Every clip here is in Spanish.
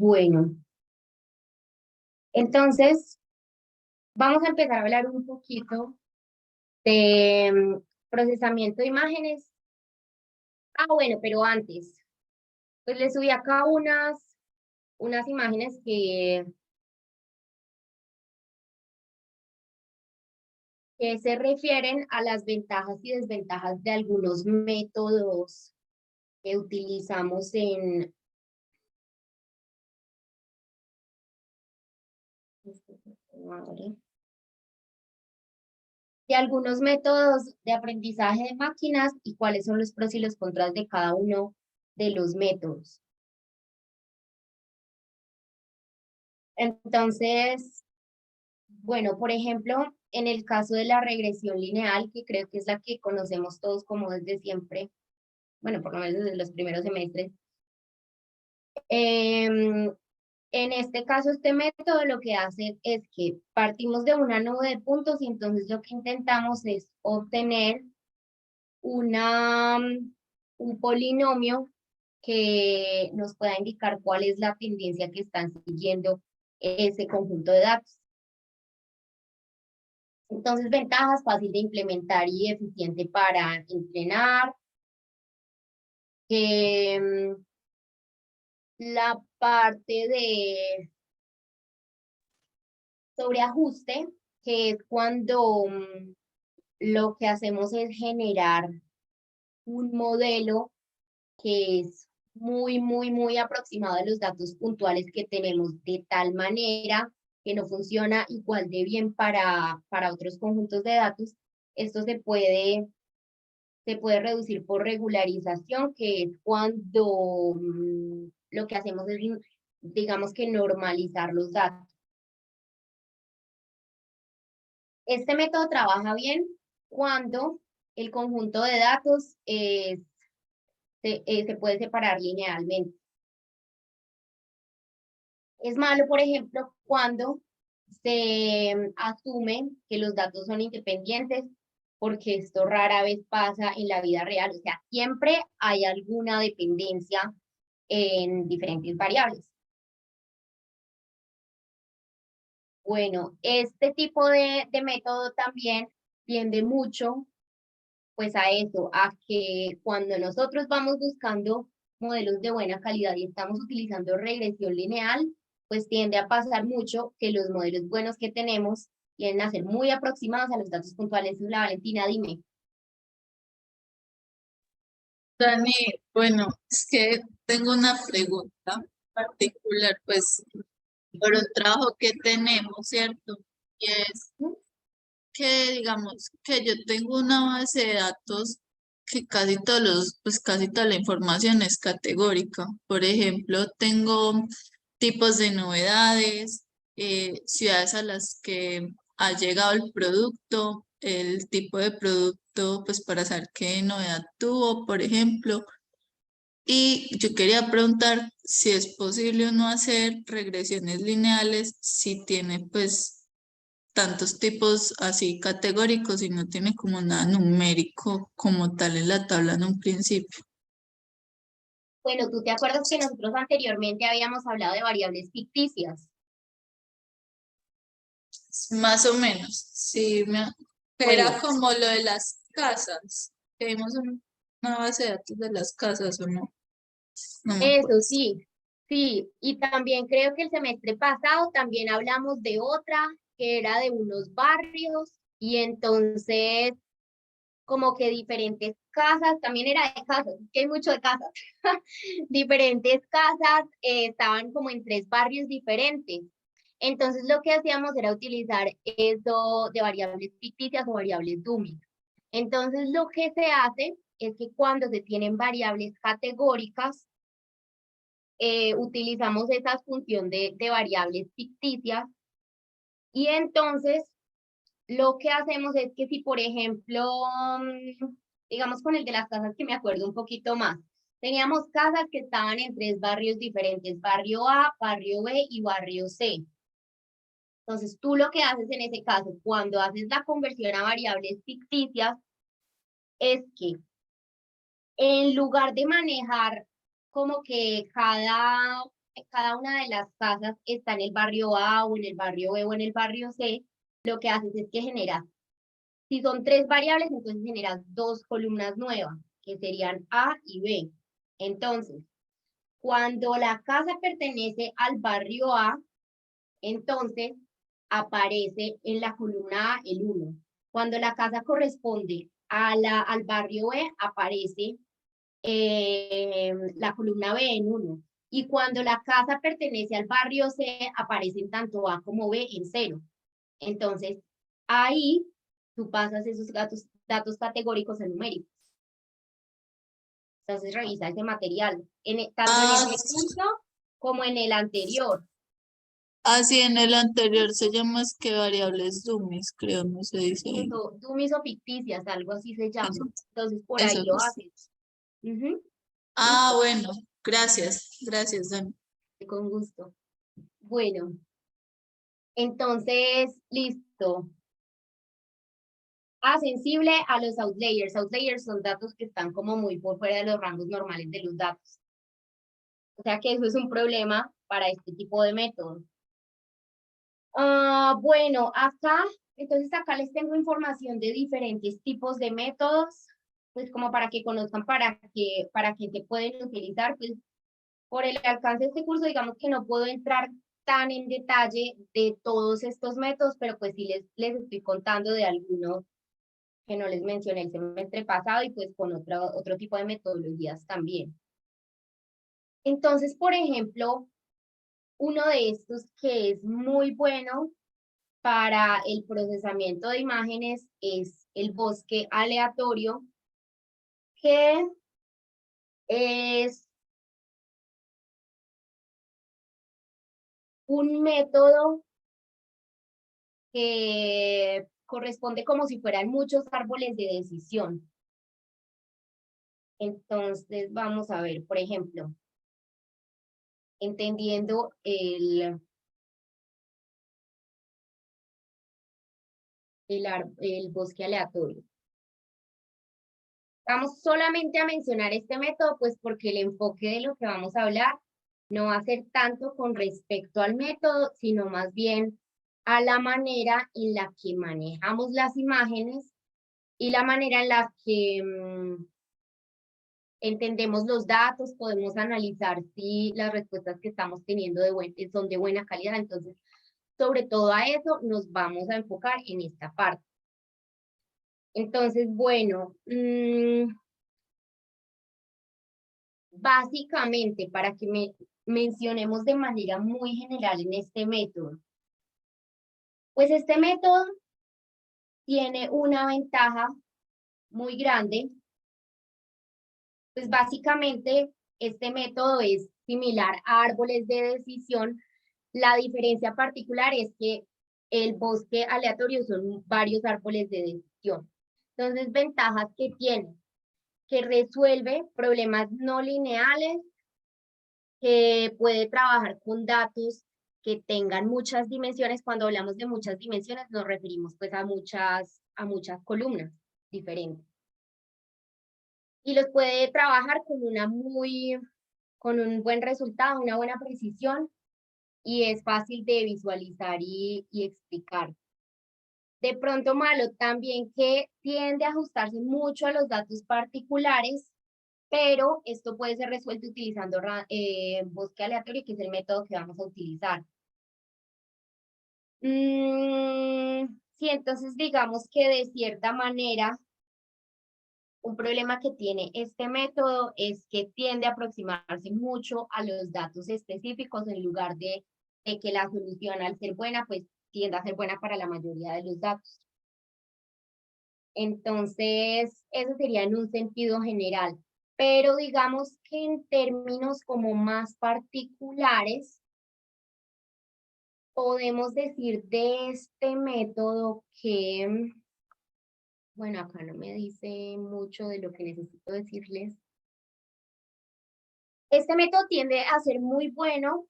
Bueno, entonces vamos a empezar a hablar un poquito de procesamiento de imágenes. Bueno, pero antes, pues les subí acá unas imágenes que se refieren a las ventajas y desventajas de algunos métodos que utilizamos de algunos métodos de aprendizaje de máquinas y cuáles son los pros y los contras de cada uno de los métodos. Entonces, bueno, por ejemplo, en el caso de la regresión lineal, que creo que es la que conocemos todos como desde siempre, bueno, por lo menos desde los primeros semestres, em, en este caso, este método lo que hace es que partimos de una nube de puntos y entonces lo que intentamos es obtener un polinomio que nos pueda indicar cuál es la tendencia que están siguiendo ese conjunto de datos. Entonces, ventajas, fácil de implementar y eficiente para entrenar. La parte de sobreajuste, que es cuando lo que hacemos es generar un modelo que es muy aproximado a los datos puntuales que tenemos, de tal manera que no funciona igual de bien para otros conjuntos de datos. Esto se puede reducir por regularización, que es cuando lo que hacemos es, digamos que normalizar los datos. Este método trabaja bien cuando el conjunto de datos se puede separar linealmente. Es malo, por ejemplo, cuando se asume que los datos son independientes, porque esto rara vez pasa en la vida real. O sea, siempre hay alguna dependencia en diferentes variables. Bueno, este tipo de método también tiende mucho pues a eso, a que cuando nosotros vamos buscando modelos de buena calidad y estamos utilizando regresión lineal, pues tiende a pasar mucho que los modelos buenos que tenemos tienden a ser muy aproximados a los datos puntuales. La Valentina, dime. Dani, bueno, es que tengo una pregunta particular, pues, por un trabajo que tenemos, ¿cierto? Y es que, digamos, que yo tengo una base de datos que casi toda la información es categórica. Por ejemplo, tengo tipos de novedades, ciudades a las que ha llegado el producto, el tipo de producto, pues para saber qué novedad tuvo, por ejemplo. Y yo quería preguntar si es posible o no hacer regresiones lineales si tiene pues tantos tipos así categóricos y no tiene como nada numérico como tal en la tabla en un principio. Bueno, ¿tú te acuerdas que nosotros anteriormente habíamos hablado de variables ficticias? Más o menos, sí, Bueno, era como lo de las casas. Tenemos una base de datos de las casas o no, no me acuerdo. eso sí, sí. Y también creo que el semestre pasado también hablamos de otra que era de unos barrios y entonces como que diferentes casas, también era de casas, que hay mucho de casas, diferentes casas estaban como en tres barrios diferentes. Entonces lo que hacíamos era utilizar eso de variables ficticias o variables dummy. Entonces lo que se hace es que cuando se tienen variables categóricas, utilizamos esa función de variables ficticias y entonces lo que hacemos es que si, por ejemplo, digamos con el de las casas que me acuerdo un poquito más, teníamos casas que estaban en tres barrios diferentes, barrio A, barrio B y barrio C. Entonces, tú lo que haces en ese caso, cuando haces la conversión a variables ficticias, es que en lugar de manejar como que cada cada una de las casas está en el barrio A o en el barrio B o en el barrio C, lo que haces es que generas, si son 3 variables, entonces generas 2 columnas nuevas, que serían A y B. Entonces, cuando la casa pertenece al barrio A, entonces aparece en la columna A el 1. Cuando la casa corresponde al barrio B, aparece la columna B en 1. Y cuando la casa pertenece al barrio C, aparecen tanto A como B en 0. Entonces, ahí tú pasas esos datos categóricos a numéricos. Entonces, revisa ese material, tanto en ese curso como en el anterior. Así en el anterior se llama es que variables dummies, creo, no se dice ahí. Eso, dummies o ficticias, algo así se llama. Eso, Entonces, por eso ahí lo es. haces. Listo, Bueno, gracias, Dani. con gusto. Bueno, entonces, listo. Sensible a los outliers. Outliers son datos que están como muy por fuera de los rangos normales de los datos. O sea que eso es un problema para este tipo de método. Bueno, entonces acá les tengo información de diferentes tipos de métodos, pues como para que conozcan para qué se pueden utilizar. Pues por el alcance de este curso, digamos que no puedo entrar tan en detalle de todos estos métodos, pero pues sí les estoy contando de algunos que no les mencioné el semestre pasado y pues con otro tipo de metodologías también. Entonces, por ejemplo, uno de estos que es muy bueno para el procesamiento de imágenes es el bosque aleatorio, que es un método que corresponde como si fueran muchos árboles de decisión. Entonces, vamos a ver, por ejemplo, entendiendo el bosque aleatorio. Vamos solamente a mencionar este método, pues porque el enfoque de lo que vamos a hablar no va a ser tanto con respecto al método, sino más bien a la manera en la que manejamos las imágenes y la manera en la que entendemos los datos, podemos analizar si las respuestas que estamos teniendo son de buena calidad. Entonces, sobre todo a eso nos vamos a enfocar en esta parte. Entonces, bueno, básicamente para que mencionemos de manera muy general en este método, pues este método tiene una ventaja muy grande. Pues básicamente este método es similar a árboles de decisión. La diferencia particular es que el bosque aleatorio son varios árboles de decisión. Entonces, ventajas que tiene, que resuelve problemas no lineales, que puede trabajar con datos que tengan muchas dimensiones. Cuando hablamos de muchas dimensiones nos referimos pues a muchas columnas diferentes. Y los puede trabajar con un buen resultado, una buena precisión, y es fácil de visualizar y explicar. De pronto malo también que tiende a ajustarse mucho a los datos particulares, pero esto puede ser resuelto utilizando bosque aleatorio, que es el método que vamos a utilizar. Sí, entonces digamos que de cierta manera, un problema que tiene este método es que tiende a aproximarse mucho a los datos específicos en lugar de que la solución al ser buena, pues tiende a ser buena para la mayoría de los datos. Entonces, eso sería en un sentido general. Pero digamos que en términos como más particulares, podemos decir de este método que, bueno, acá no me dice mucho de lo que necesito decirles. Este método tiende a ser muy bueno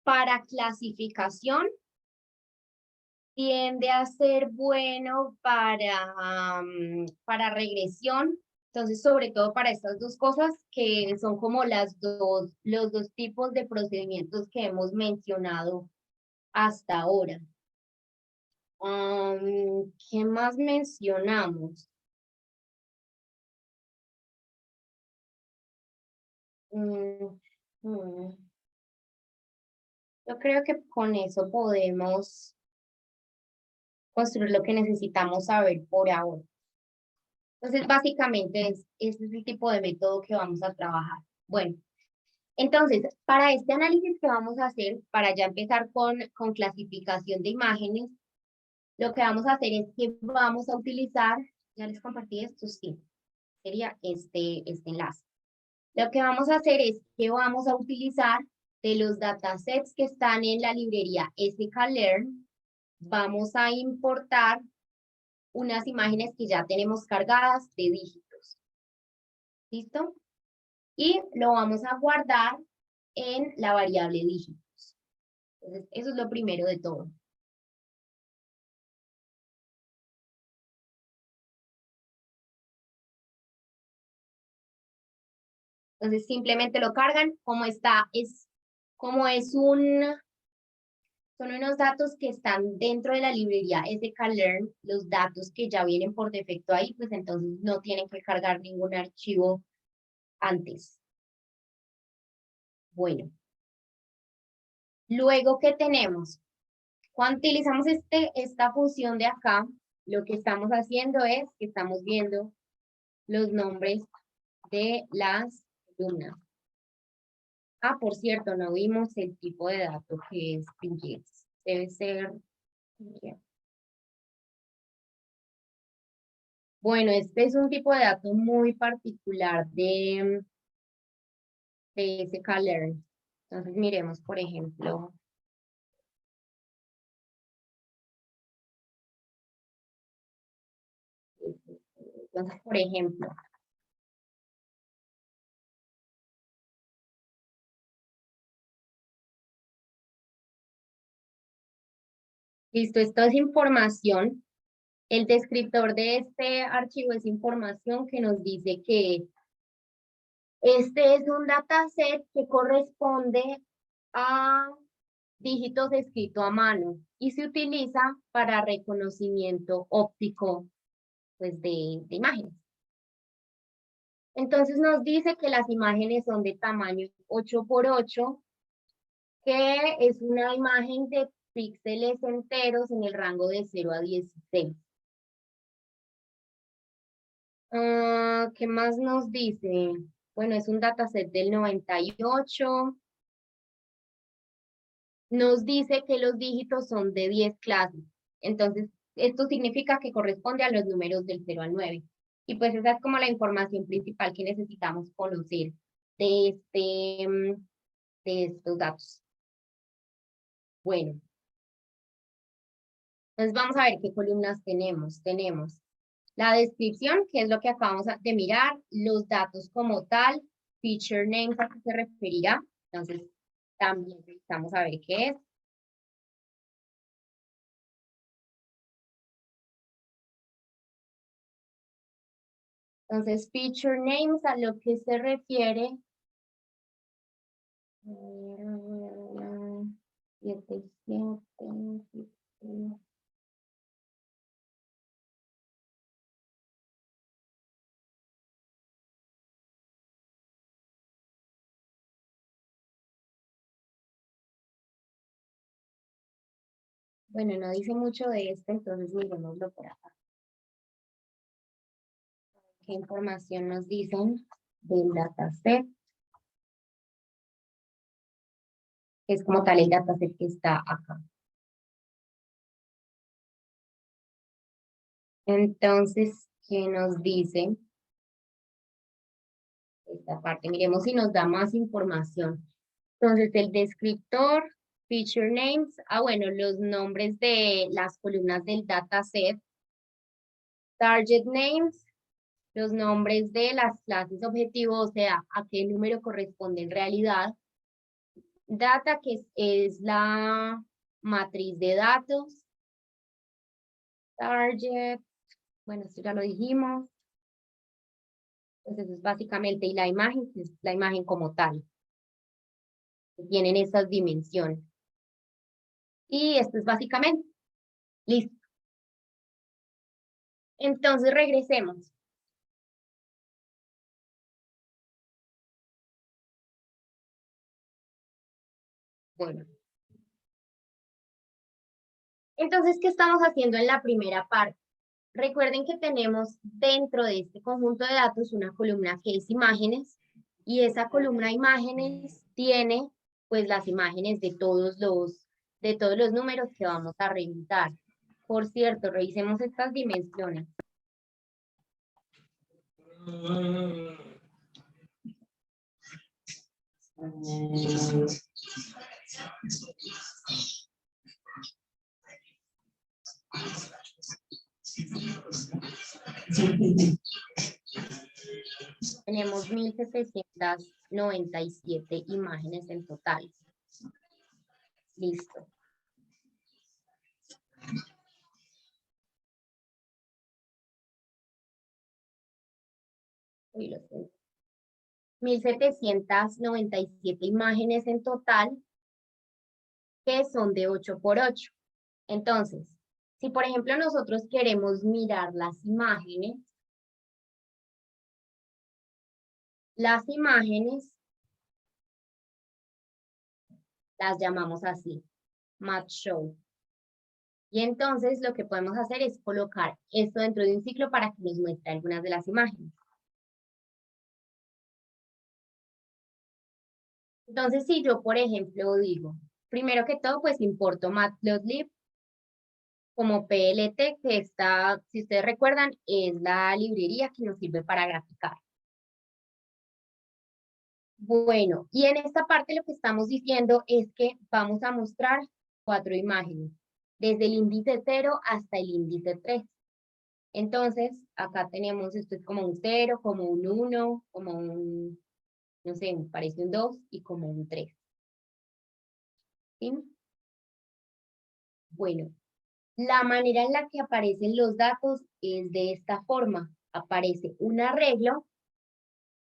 para clasificación, tiende a ser bueno para regresión, Entonces, sobre todo para estas dos cosas que son como los dos tipos de procedimientos que hemos mencionado hasta ahora. ¿Qué más mencionamos? Mm, mm. Yo creo que con eso podemos construir lo que necesitamos saber por ahora. Entonces, básicamente ese es el tipo de método que vamos a trabajar. Bueno, entonces, para este análisis que vamos a hacer, para ya empezar con clasificación de imágenes, lo que vamos a hacer es que vamos a utilizar, ya les compartí esto, sí, sería este enlace. Lo que vamos a hacer es que vamos a utilizar de los datasets que están en la librería sklearn, vamos a importar unas imágenes que ya tenemos cargadas de dígitos. ¿Listo? Y lo vamos a guardar en la variable dígitos. Entonces, eso es lo primero de todo. Entonces, simplemente lo cargan como está, son unos datos que están dentro de la librería sklearn, los datos que ya vienen por defecto ahí, pues entonces no tienen que cargar ningún archivo antes. Bueno. Luego, ¿qué tenemos? Cuando utilizamos esta función de acá, lo que estamos haciendo es que estamos viendo los nombres de las columnas. Ah, por cierto, no vimos el tipo de dato que es Pinterest. Debe ser... Bueno, este es un tipo de dato muy particular de sklearn. Entonces, miremos, por ejemplo, listo, esto es información. El descriptor de este archivo es información que nos dice que este es un dataset que corresponde a dígitos escritos a mano y se utiliza para reconocimiento óptico, pues, de imágenes. Entonces nos dice que las imágenes son de tamaño 8x8, que es una imagen de píxeles enteros en el rango de 0 a 16. ¿Qué más nos dice? Bueno, es un dataset del 98. Nos dice que los dígitos son de 10 clases. Entonces, esto significa que corresponde a los números del 0 al 9. Y pues esa es como la información principal que necesitamos conocer de estos datos. Bueno, entonces vamos a ver qué columnas tenemos. Tenemos la descripción, que es lo que acabamos de mirar, los datos como tal, feature names, a qué se referirá. Entonces, también necesitamos saber qué es. Entonces, feature names, a lo que se refiere. 700. Bueno, no dice mucho de esto, entonces miremoslo por acá. ¿Qué información nos dicen del dataset? Es como tal el dataset que está acá. Entonces, ¿qué nos dice esta parte? Miremos si nos da más información. Entonces, el descriptor, feature names, bueno, los nombres de las columnas del dataset. Target names, los nombres de las clases objetivo, o sea, a qué número corresponde en realidad. Data, que es la matriz de datos. Target, bueno, esto ya lo dijimos. Pues eso es básicamente, y la imagen es la imagen como tal. Tienen esas dimensiones. Y esto es básicamente, listo. Entonces regresemos. Bueno. Entonces, ¿qué estamos haciendo en la primera parte? Recuerden que tenemos dentro de este conjunto de datos una columna que es imágenes y esa columna imágenes tiene pues las imágenes de todos los números que vamos a revisar. Por cierto, revisemos estas dimensiones. Tenemos 1797 imágenes en total. Listo. Uy, lo siento. 1797 imágenes en total, que son de 8 por 8. Entonces, si por ejemplo nosotros queremos mirar las imágenes las llamamos así, match show. Y entonces lo que podemos hacer es colocar esto dentro de un ciclo para que nos muestre algunas de las imágenes. Entonces, si yo, por ejemplo, digo, primero que todo, pues importo Matplotlib como PLT, que está, si ustedes recuerdan, es la librería que nos sirve para graficar. Bueno, y en esta parte lo que estamos diciendo es que vamos a mostrar 4 imágenes, desde el índice 0 hasta el índice 3. Entonces, acá tenemos, esto es como un 0, como un 1, como un, no sé, parece un 2 y como un 3. ¿Sí? Bueno, la manera en la que aparecen los datos es de esta forma. Aparece un arreglo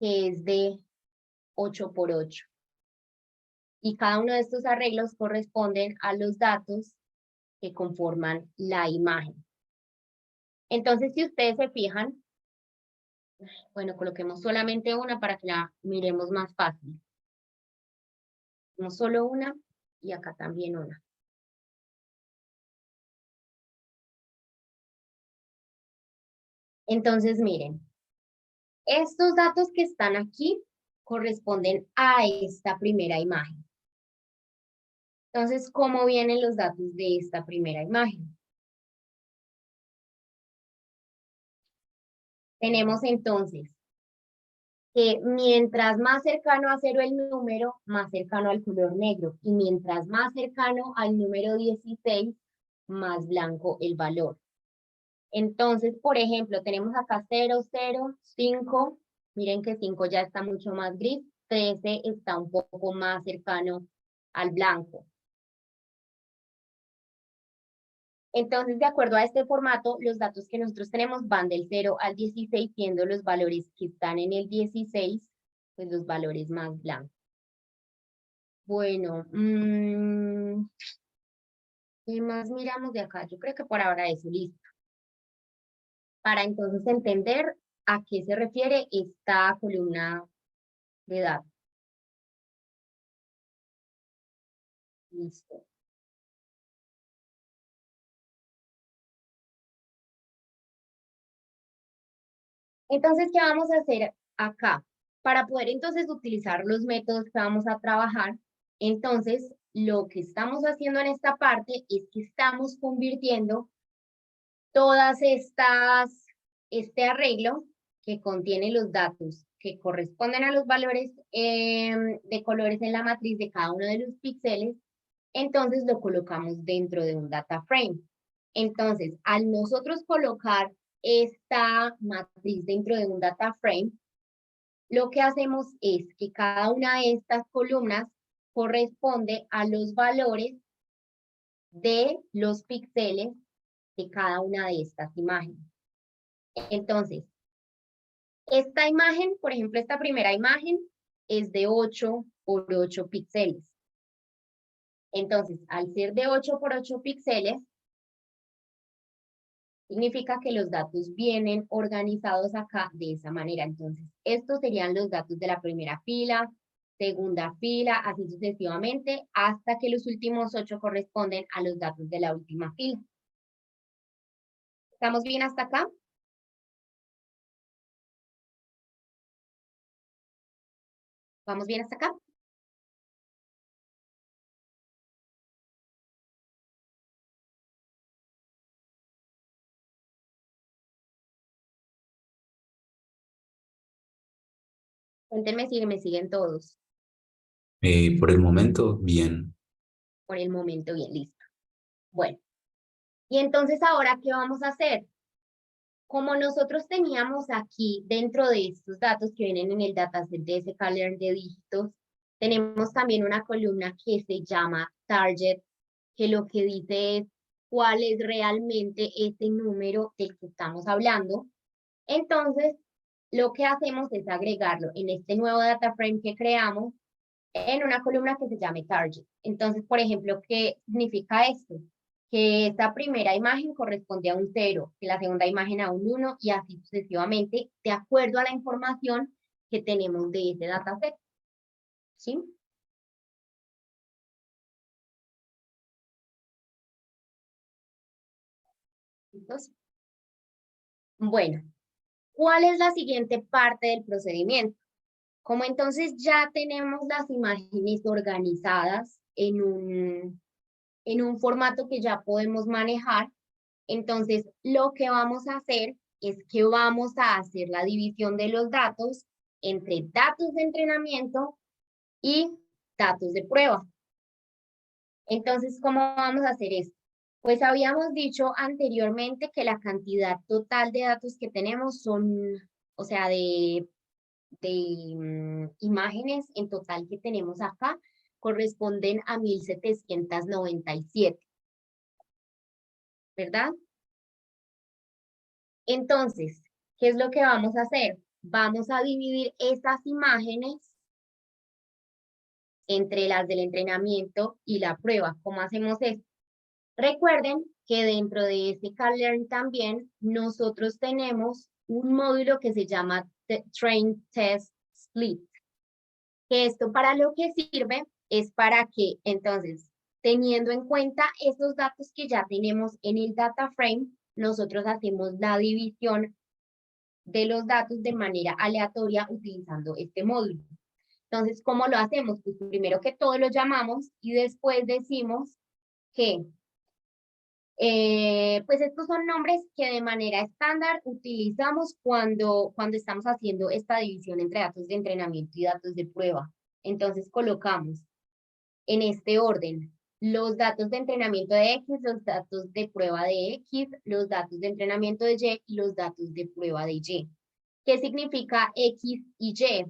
que es de 8 por 8. Y cada uno de estos arreglos corresponden a los datos que conforman la imagen. Entonces, si ustedes se fijan, bueno, coloquemos solamente una para que la miremos más fácil. No solo una y acá también una. Entonces, miren, estos datos que están aquí corresponden a esta primera imagen. Entonces, ¿cómo vienen los datos de esta primera imagen? Tenemos entonces que mientras más cercano a 0 el número, más cercano al color negro. Y mientras más cercano al número 16, más blanco el valor. Entonces, por ejemplo, tenemos acá 0, 0, 5. Miren que 5 ya está mucho más gris. 13 está un poco más cercano al blanco. Entonces, de acuerdo a este formato, los datos que nosotros tenemos van del 0 al 16, siendo los valores que están en el 16, pues los valores más blancos. Bueno, ¿qué más miramos de acá? Yo creo que por ahora eso, listo. Para entonces entender a qué se refiere esta columna de datos. Listo. Entonces, ¿qué vamos a hacer acá? Para poder entonces utilizar los métodos que vamos a trabajar, entonces lo que estamos haciendo en esta parte es que estamos convirtiendo todas este arreglo que contiene los datos que corresponden a los valores de colores en la matriz de cada uno de los píxeles, entonces lo colocamos dentro de un data frame. Entonces, al nosotros colocar esta matriz dentro de un data frame, lo que hacemos es que cada una de estas columnas corresponde a los valores de los píxeles de cada una de estas imágenes. Entonces, Esta imagen, por ejemplo, esta primera imagen es de 8 por 8 píxeles. Entonces, al ser de 8 por 8 píxeles, significa que los datos vienen organizados acá de esa manera. Entonces, estos serían los datos de la primera fila, segunda fila, así sucesivamente, hasta que los últimos 8 corresponden a los datos de la última fila. ¿Estamos bien hasta acá? ¿Vamos bien hasta acá? Cuéntenme si me siguen todos. Por el momento, bien. Por el momento, bien, listo. Bueno, y entonces ahora, ¿qué vamos a hacer? Como nosotros teníamos aquí, dentro de estos datos que vienen en el dataset de ese calendar de dígitos, tenemos también una columna que se llama Target, que lo que dice es cuál es realmente ese número del que estamos hablando. Entonces, lo que hacemos es agregarlo en este nuevo data frame que creamos en una columna que se llame Target. Entonces, por ejemplo, ¿qué significa esto? Que esta primera imagen corresponde a un 0, que la segunda imagen a un 1 y así sucesivamente, de acuerdo a la información que tenemos de ese dataset. ¿Sí? ¿Listos? Bueno, ¿cuál es la siguiente parte del procedimiento? Como entonces ya tenemos las imágenes organizadas en un formato que ya podemos manejar, entonces lo que vamos a hacer es que vamos a hacer la división de los datos entre datos de entrenamiento y datos de prueba. Entonces, ¿cómo vamos a hacer esto? Pues habíamos dicho anteriormente que la cantidad total de datos que tenemos son, o sea, de imágenes en total que tenemos acá, corresponden a 1797, ¿verdad? Entonces, ¿qué es lo que vamos a hacer? Vamos a dividir estas imágenes entre las del entrenamiento y la prueba. ¿Cómo hacemos esto? Recuerden que dentro de este CalLearn también nosotros tenemos un módulo que se llama Train Test Split. Que esto para lo que sirve es para que, entonces, teniendo en cuenta esos datos que ya tenemos en el data frame, nosotros hacemos la división de los datos de manera aleatoria utilizando este módulo. Entonces, ¿cómo lo hacemos? Pues primero que todo lo llamamos y después decimos que pues estos son nombres que de manera estándar utilizamos cuando estamos haciendo esta división entre datos de entrenamiento y datos de prueba. Entonces colocamos en este orden los datos de entrenamiento de X, los datos de prueba de X, los datos de entrenamiento de Y y los datos de prueba de Y. ¿Qué significa X y Y?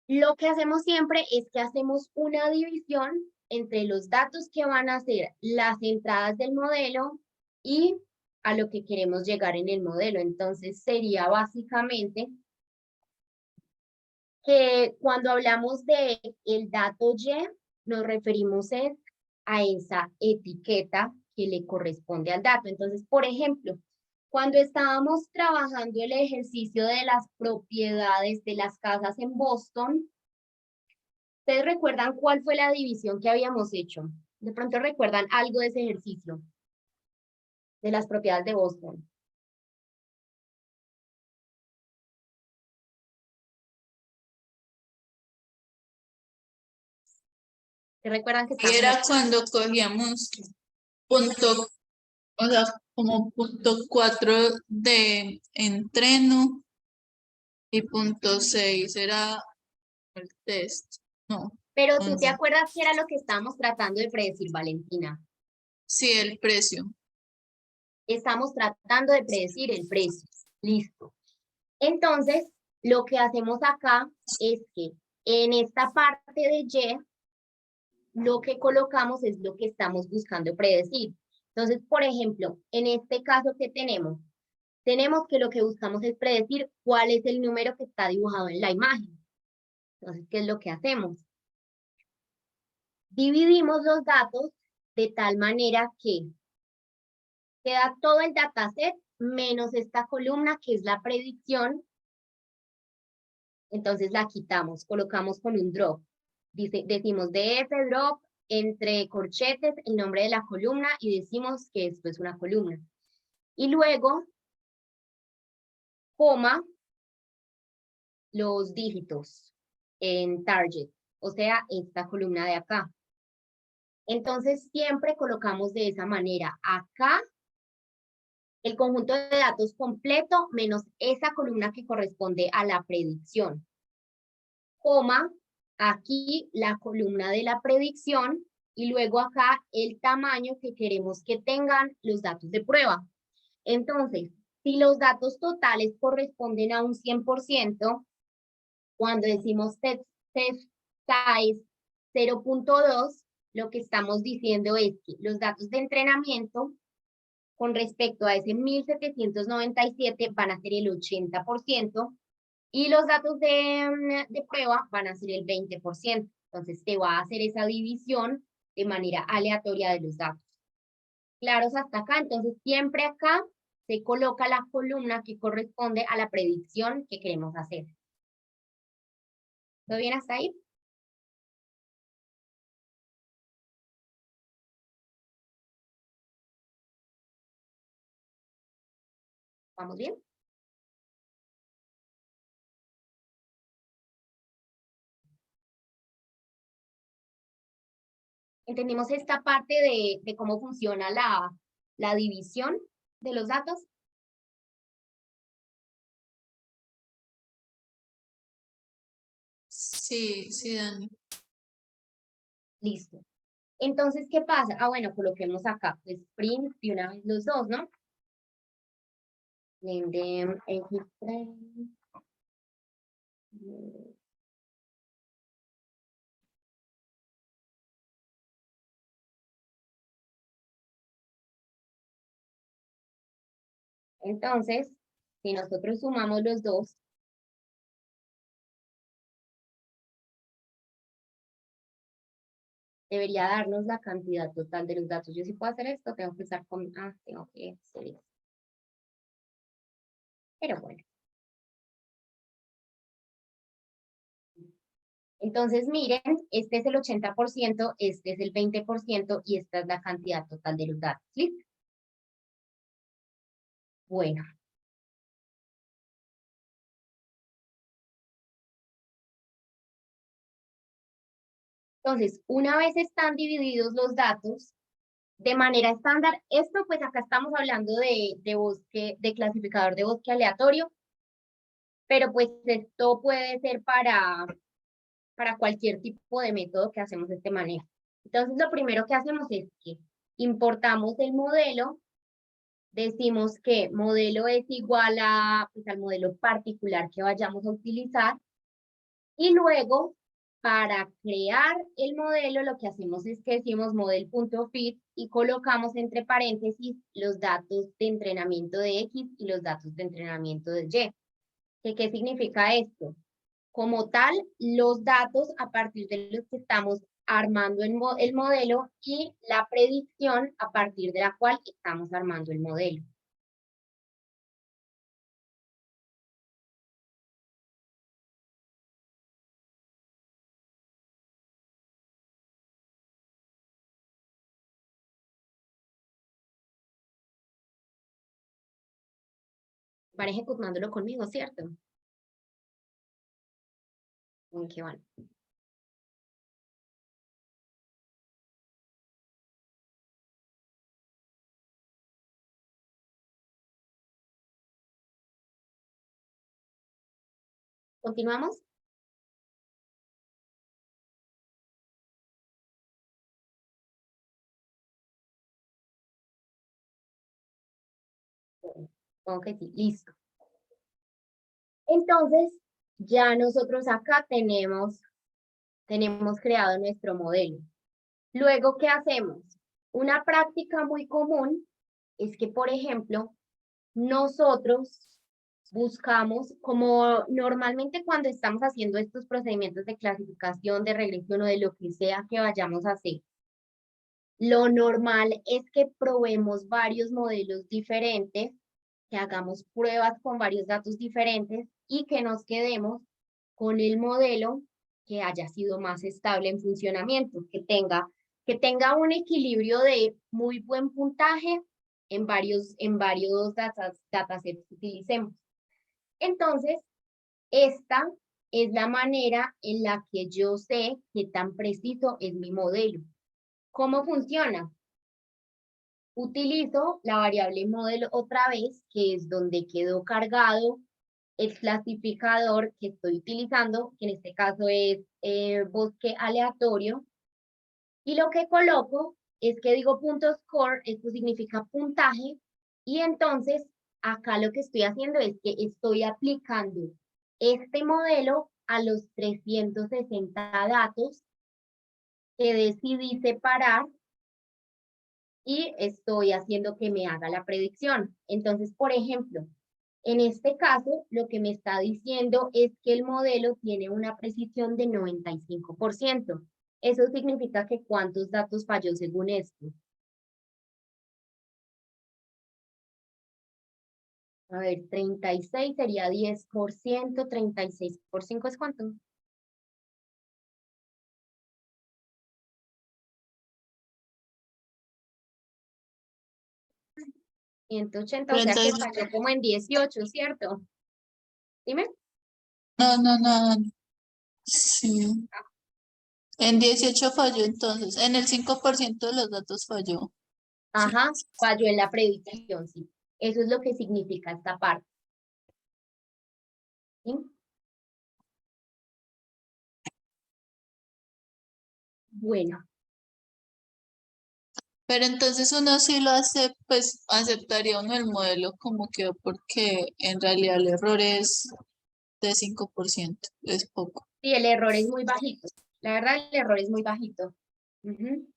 Lo que hacemos siempre es que hacemos una división entre los datos que van a ser las entradas del modelo y a lo que queremos llegar en el modelo. Entonces sería básicamente que cuando hablamos de el dato Y, nos referimos a esa etiqueta que le corresponde al dato. Entonces, por ejemplo, cuando estábamos trabajando el ejercicio de las propiedades de las casas en Boston, ¿ustedes recuerdan cuál fue la división que habíamos hecho? De pronto recuerdan algo de ese ejercicio, de las propiedades de Boston. ¿Se recuerdan que Y era cuando cogíamos punto, o sea, como punto 4 de entreno y punto 6 era el test. No. Pero tú te acuerdas que era lo que estábamos tratando de predecir, Valentina. Sí, el precio. Estamos tratando de predecir el precio. Listo. Entonces, lo que hacemos acá es que en esta parte de Y, lo que colocamos es lo que estamos buscando predecir. Entonces, por ejemplo, en este caso que tenemos, tenemos que lo que buscamos es predecir cuál es el número que está dibujado en la imagen. Entonces, ¿qué es lo que hacemos? Dividimos los datos de tal manera que queda todo el dataset menos esta columna que es la predicción. Entonces la quitamos, colocamos con un drop. Decimos df drop entre corchetes el nombre de la columna y decimos que esto es una columna. Y luego, coma, los dígitos en target, o sea, esta columna de acá. Entonces siempre colocamos de esa manera. Acá el conjunto de datos completo menos esa columna que corresponde a la predicción. Coma, aquí la columna de la predicción y luego acá el tamaño que queremos que tengan los datos de prueba. Entonces, si los datos totales corresponden a un 100%, cuando decimos test size 0.2, lo que estamos diciendo es que los datos de entrenamiento con respecto a ese 1797 van a ser el 80% y los datos de prueba van a ser el 20%. Entonces te va a hacer esa división de manera aleatoria de los datos. ¿Claros hasta acá? Entonces siempre acá se coloca la columna que corresponde a la predicción que queremos hacer. ¿Todo bien hasta ahí? ¿Vamos bien? ¿Entendimos esta parte de cómo funciona la división de los datos? Sí, sí, Dani. Listo. Entonces, ¿qué pasa? Ah, bueno, coloquemos acá, pues print de una vez los dos, ¿no? Name them X3. Entonces, si nosotros sumamos los dos, debería darnos la cantidad total de los datos. Yo sí puedo hacer esto, tengo que usar con, tengo que hacer esto. Pero bueno. Entonces, miren, este es el 80%, este es el 20% y esta es la cantidad total de los datos. ¿Listo? Bueno. Entonces, una vez están divididos los datos, de manera estándar, esto pues acá estamos hablando de bosque, de clasificador de bosque aleatorio, pero pues esto puede ser para cualquier tipo de método que hacemos este manejo. Entonces, lo primero que hacemos es que importamos el modelo, decimos que modelo es igual a, pues, al modelo particular que vayamos a utilizar, y luego, para crear el modelo, lo que hacemos es que decimos model.fit y colocamos entre paréntesis los datos de entrenamiento de X y los datos de entrenamiento de Y. ¿Qué significa esto? Como tal, los datos a partir de los que estamos armando el modelo y la predicción a partir de la cual estamos armando el modelo. Van ejecutándolo conmigo, ¿cierto? Qué bueno. ¿Continuamos? Ok, sí, listo. Entonces, ya nosotros acá tenemos creado nuestro modelo. Luego, ¿qué hacemos? Una práctica muy común es que, por ejemplo, nosotros buscamos, como normalmente cuando estamos haciendo estos procedimientos de clasificación, de regresión o de lo que sea que vayamos a hacer, lo normal es que probemos varios modelos diferentes, que hagamos pruebas con varios datos diferentes y que nos quedemos con el modelo que haya sido más estable en funcionamiento, que tenga un equilibrio de muy buen puntaje en varios datasets que utilicemos. Entonces, esta es la manera en la que yo sé qué tan preciso es mi modelo. ¿Cómo funciona? Utilizo la variable modelo otra vez, que es donde quedó cargado el clasificador que estoy utilizando, que en este caso es bosque aleatorio, y lo que coloco es que digo punto score, esto significa puntaje, y entonces acá lo que estoy haciendo es que estoy aplicando este modelo a los 360 datos que decidí separar y estoy haciendo que me haga la predicción. Entonces, por ejemplo, en este caso, lo que me está diciendo es que el modelo tiene una precisión de 95%. Eso significa que ¿cuántos datos falló según esto? A ver, 36 sería 10%, 36 por 5 ¿es cuánto? 180, o sea que 36. falló como en 18, ¿cierto? Dime. No. Sí. En 18 falló entonces. En el 5% de los datos falló. Sí. Ajá, falló en la predicción, sí. Eso es lo que significa esta parte. ¿Sí? Bueno, Pero entonces uno sí lo hace, pues aceptaría uno el modelo como quedó porque en realidad el error es de 5%, es poco. sí, el error es muy bajito. La verdad, el error es muy bajito. Ujú.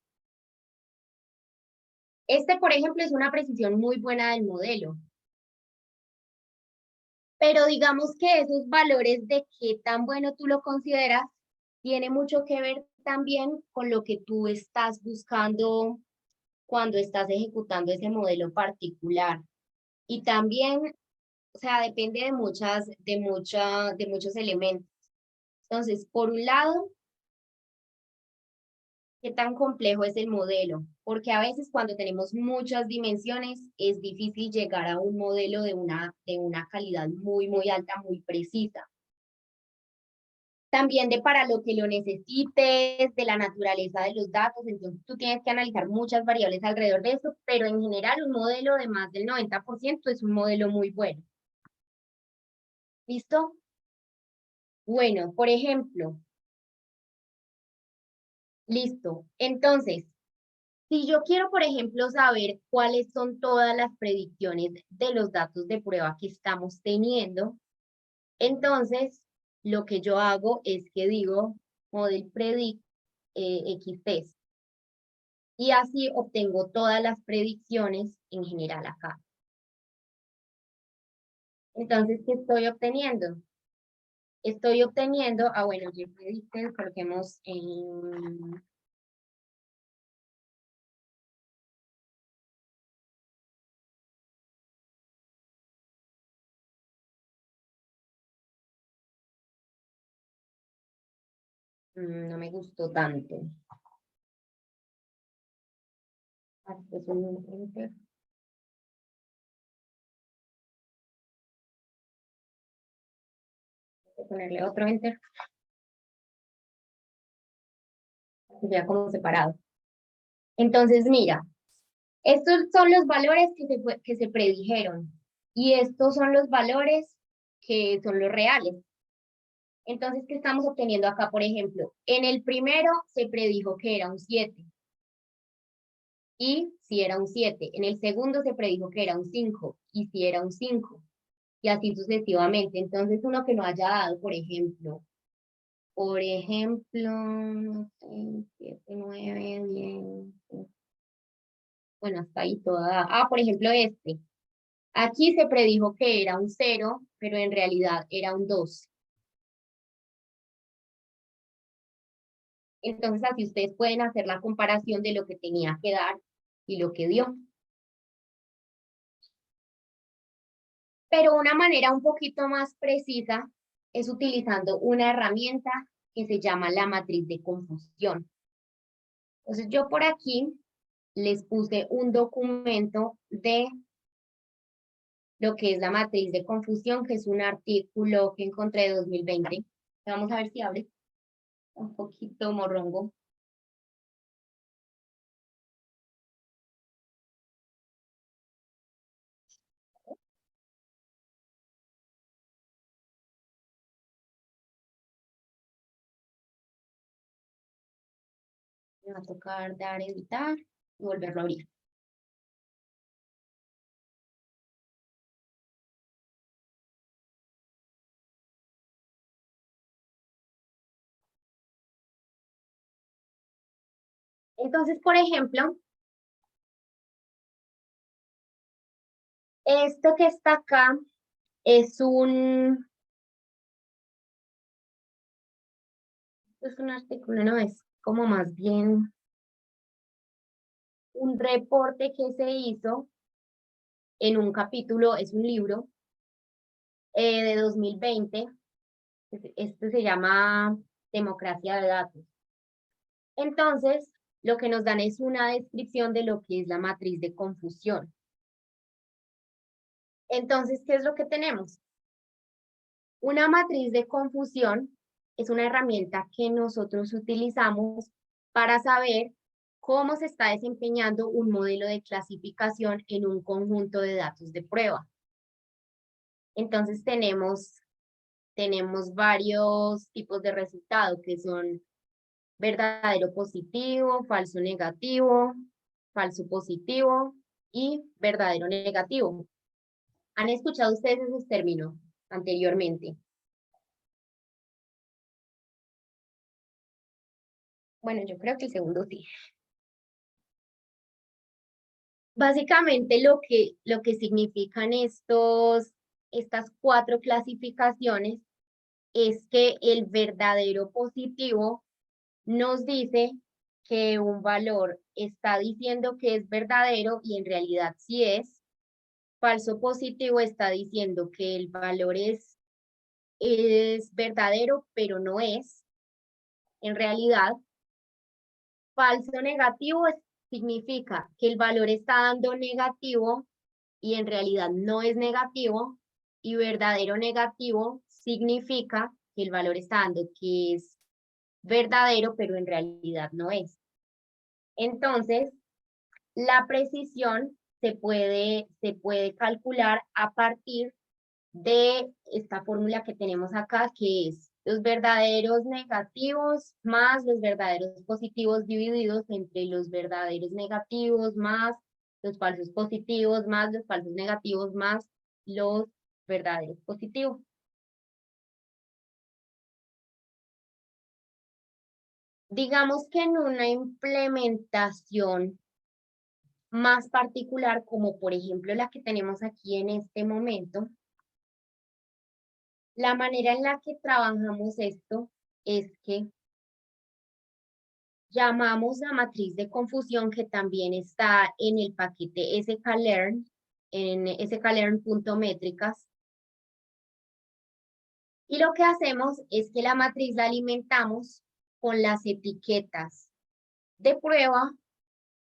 Este, por ejemplo, es una precisión muy buena del modelo. Pero digamos que esos valores de qué tan bueno tú lo consideras, tiene mucho que ver también con lo que tú estás buscando cuando estás ejecutando ese modelo particular. Y también, o sea, depende de muchos elementos. Entonces, por un lado, qué tan complejo es el modelo, porque a veces cuando tenemos muchas dimensiones es difícil llegar a un modelo de una calidad muy, muy alta, muy precisa. También de para lo que lo necesites, de la naturaleza de los datos, entonces tú tienes que analizar muchas variables alrededor de eso, pero en general un modelo de más del 90% es un modelo muy bueno. ¿Listo? Bueno, por ejemplo, listo. Entonces, si yo quiero, por ejemplo, saber cuáles son todas las predicciones de los datos de prueba que estamos teniendo, entonces lo que yo hago es que digo model predict XTest y así obtengo todas las predicciones en general acá. Entonces, ¿qué estoy obteniendo? Estoy obteniendo, bueno, yo predicted, coloquemos en no me gustó tanto. Pues un enter. Voy a ponerle otro enter. Ya como separado. Entonces, mira, estos son los valores que se predijeron y estos son los valores que son los reales. Entonces, ¿qué estamos obteniendo acá? Por ejemplo, en el primero se predijo que era un 7 y si era un 7. En el segundo se predijo que era un 5 y si era un 5 y así sucesivamente. Entonces, uno que no haya dado, por ejemplo, no sé, 7, 9, 10. Bueno, hasta ahí toda. Por ejemplo, este. Aquí se predijo que era un 0, pero en realidad era un 2. Entonces así ustedes pueden hacer la comparación de lo que tenía que dar y lo que dio. Pero una manera un poquito más precisa es utilizando una herramienta que se llama la matriz de confusión. Entonces yo por aquí les puse un documento de lo que es la matriz de confusión, que es un artículo que encontré de 2020. Vamos a ver si abre. Un poquito morrongo. Me va a tocar dar editar y volverlo a abrir. Entonces, por ejemplo, esto que está acá es un artículo, no es como más bien un reporte que se hizo en un capítulo, es un libro de 2020. Este se llama Democracia de Datos. Entonces, lo que nos dan es una descripción de lo que es la matriz de confusión. Entonces, ¿qué es lo que tenemos? Una matriz de confusión es una herramienta que nosotros utilizamos para saber cómo se está desempeñando un modelo de clasificación en un conjunto de datos de prueba. Entonces tenemos varios tipos de resultados que son verdadero positivo, falso negativo, falso positivo y verdadero negativo. ¿Han escuchado ustedes esos términos anteriormente? Bueno, yo creo que el segundo sí. Básicamente lo que significan estas 4 clasificaciones es que el verdadero positivo nos dice que un valor está diciendo que es verdadero y en realidad sí es. Falso positivo está diciendo que el valor es verdadero, pero no es en realidad. Falso negativo significa que el valor está dando negativo y en realidad no es negativo. Y verdadero negativo significa que el valor está dando que es verdadero, pero en realidad no es. Entonces, la precisión se puede calcular a partir de esta fórmula que tenemos acá, que es los verdaderos negativos más los verdaderos positivos divididos entre los verdaderos negativos más los falsos positivos más los falsos negativos más los verdaderos positivos. Digamos que en una implementación más particular, como por ejemplo la que tenemos aquí en este momento, la manera en la que trabajamos esto es que llamamos la matriz de confusión que también está en el paquete sklearn, en sklearn.métricas. Y lo que hacemos es que la matriz la alimentamos con las etiquetas de prueba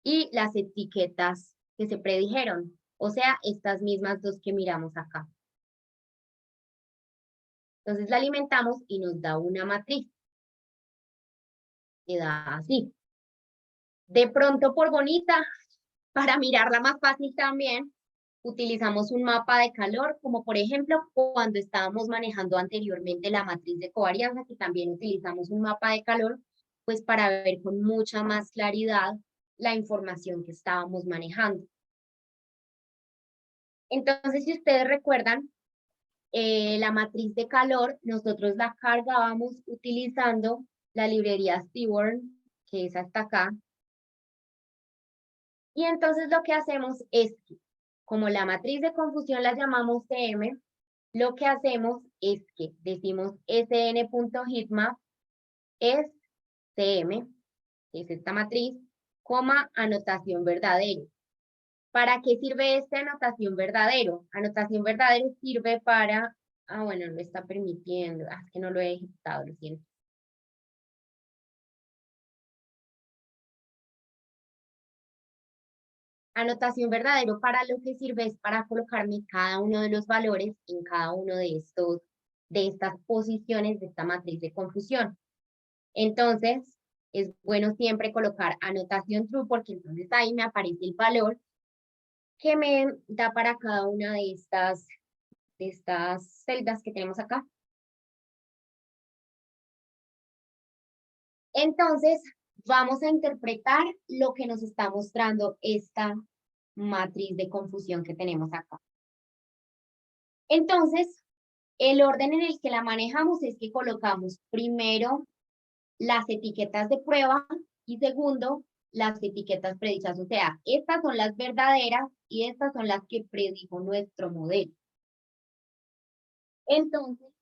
y las etiquetas que se predijeron, o sea, estas mismas dos que miramos acá. Entonces la alimentamos y nos da una matriz. Queda así. De pronto por bonita, para mirarla más fácil también, utilizamos un mapa de calor, como por ejemplo cuando estábamos manejando anteriormente la matriz de covarianza, que también utilizamos un mapa de calor, pues para ver con mucha más claridad la información que estábamos manejando. Entonces, si ustedes recuerdan, la matriz de calor, nosotros la cargábamos utilizando la librería Seaborn, que es hasta acá. Y entonces lo que hacemos es que como la matriz de confusión la llamamos CM, lo que hacemos es que decimos sn.heatmap es CM, que es esta matriz, coma anotación verdadero. ¿Para qué sirve esta anotación verdadero? Anotación verdadero sirve para, bueno, no está permitiendo, es que no lo he ejecutado, lo siento. Anotación verdadero para lo que sirve es para colocarme cada uno de los valores en cada uno de estas posiciones de esta matriz de confusión. Entonces, es bueno siempre colocar anotación true porque entonces ahí me aparece el valor que me da para cada una de estas celdas que tenemos acá. Entonces, vamos a interpretar lo que nos está mostrando esta matriz de confusión que tenemos acá. Entonces, el orden en el que la manejamos es que colocamos primero las etiquetas de prueba y segundo, las etiquetas predichas. O sea, estas son las verdaderas y estas son las que predijo nuestro modelo. Entonces,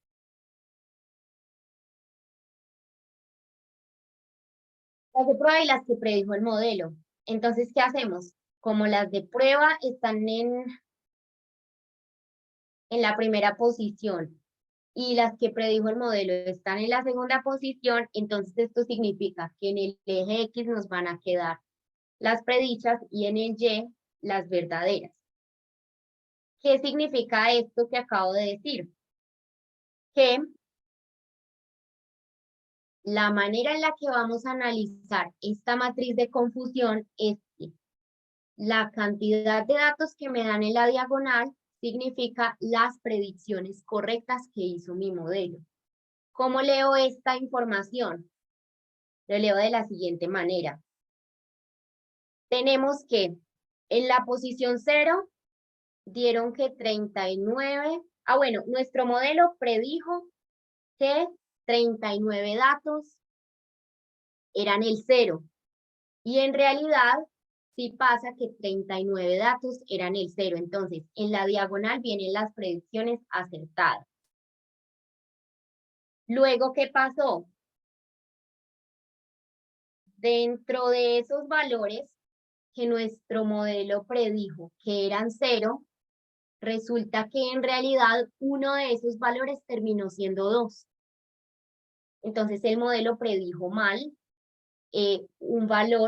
las de prueba y las que predijo el modelo. Entonces, ¿qué hacemos? Como las de prueba están en la primera posición y las que predijo el modelo están en la segunda posición, entonces esto significa que en el eje X nos van a quedar las predichas y en el Y las verdaderas. ¿Qué significa esto que acabo de decir? Que la manera en la que vamos a analizar esta matriz de confusión es que la cantidad de datos que me dan en la diagonal significa las predicciones correctas que hizo mi modelo. ¿Cómo leo esta información? Lo leo de la siguiente manera. Tenemos que en la posición 0 dieron que 39, bueno, nuestro modelo predijo que 39 datos eran el 0. Y en realidad, sí pasa que 39 datos eran el 0. Entonces, en la diagonal vienen las predicciones acertadas. Luego, ¿qué pasó? Dentro de esos valores que nuestro modelo predijo que eran 0, resulta que en realidad uno de esos valores terminó siendo 2. Entonces el modelo predijo mal,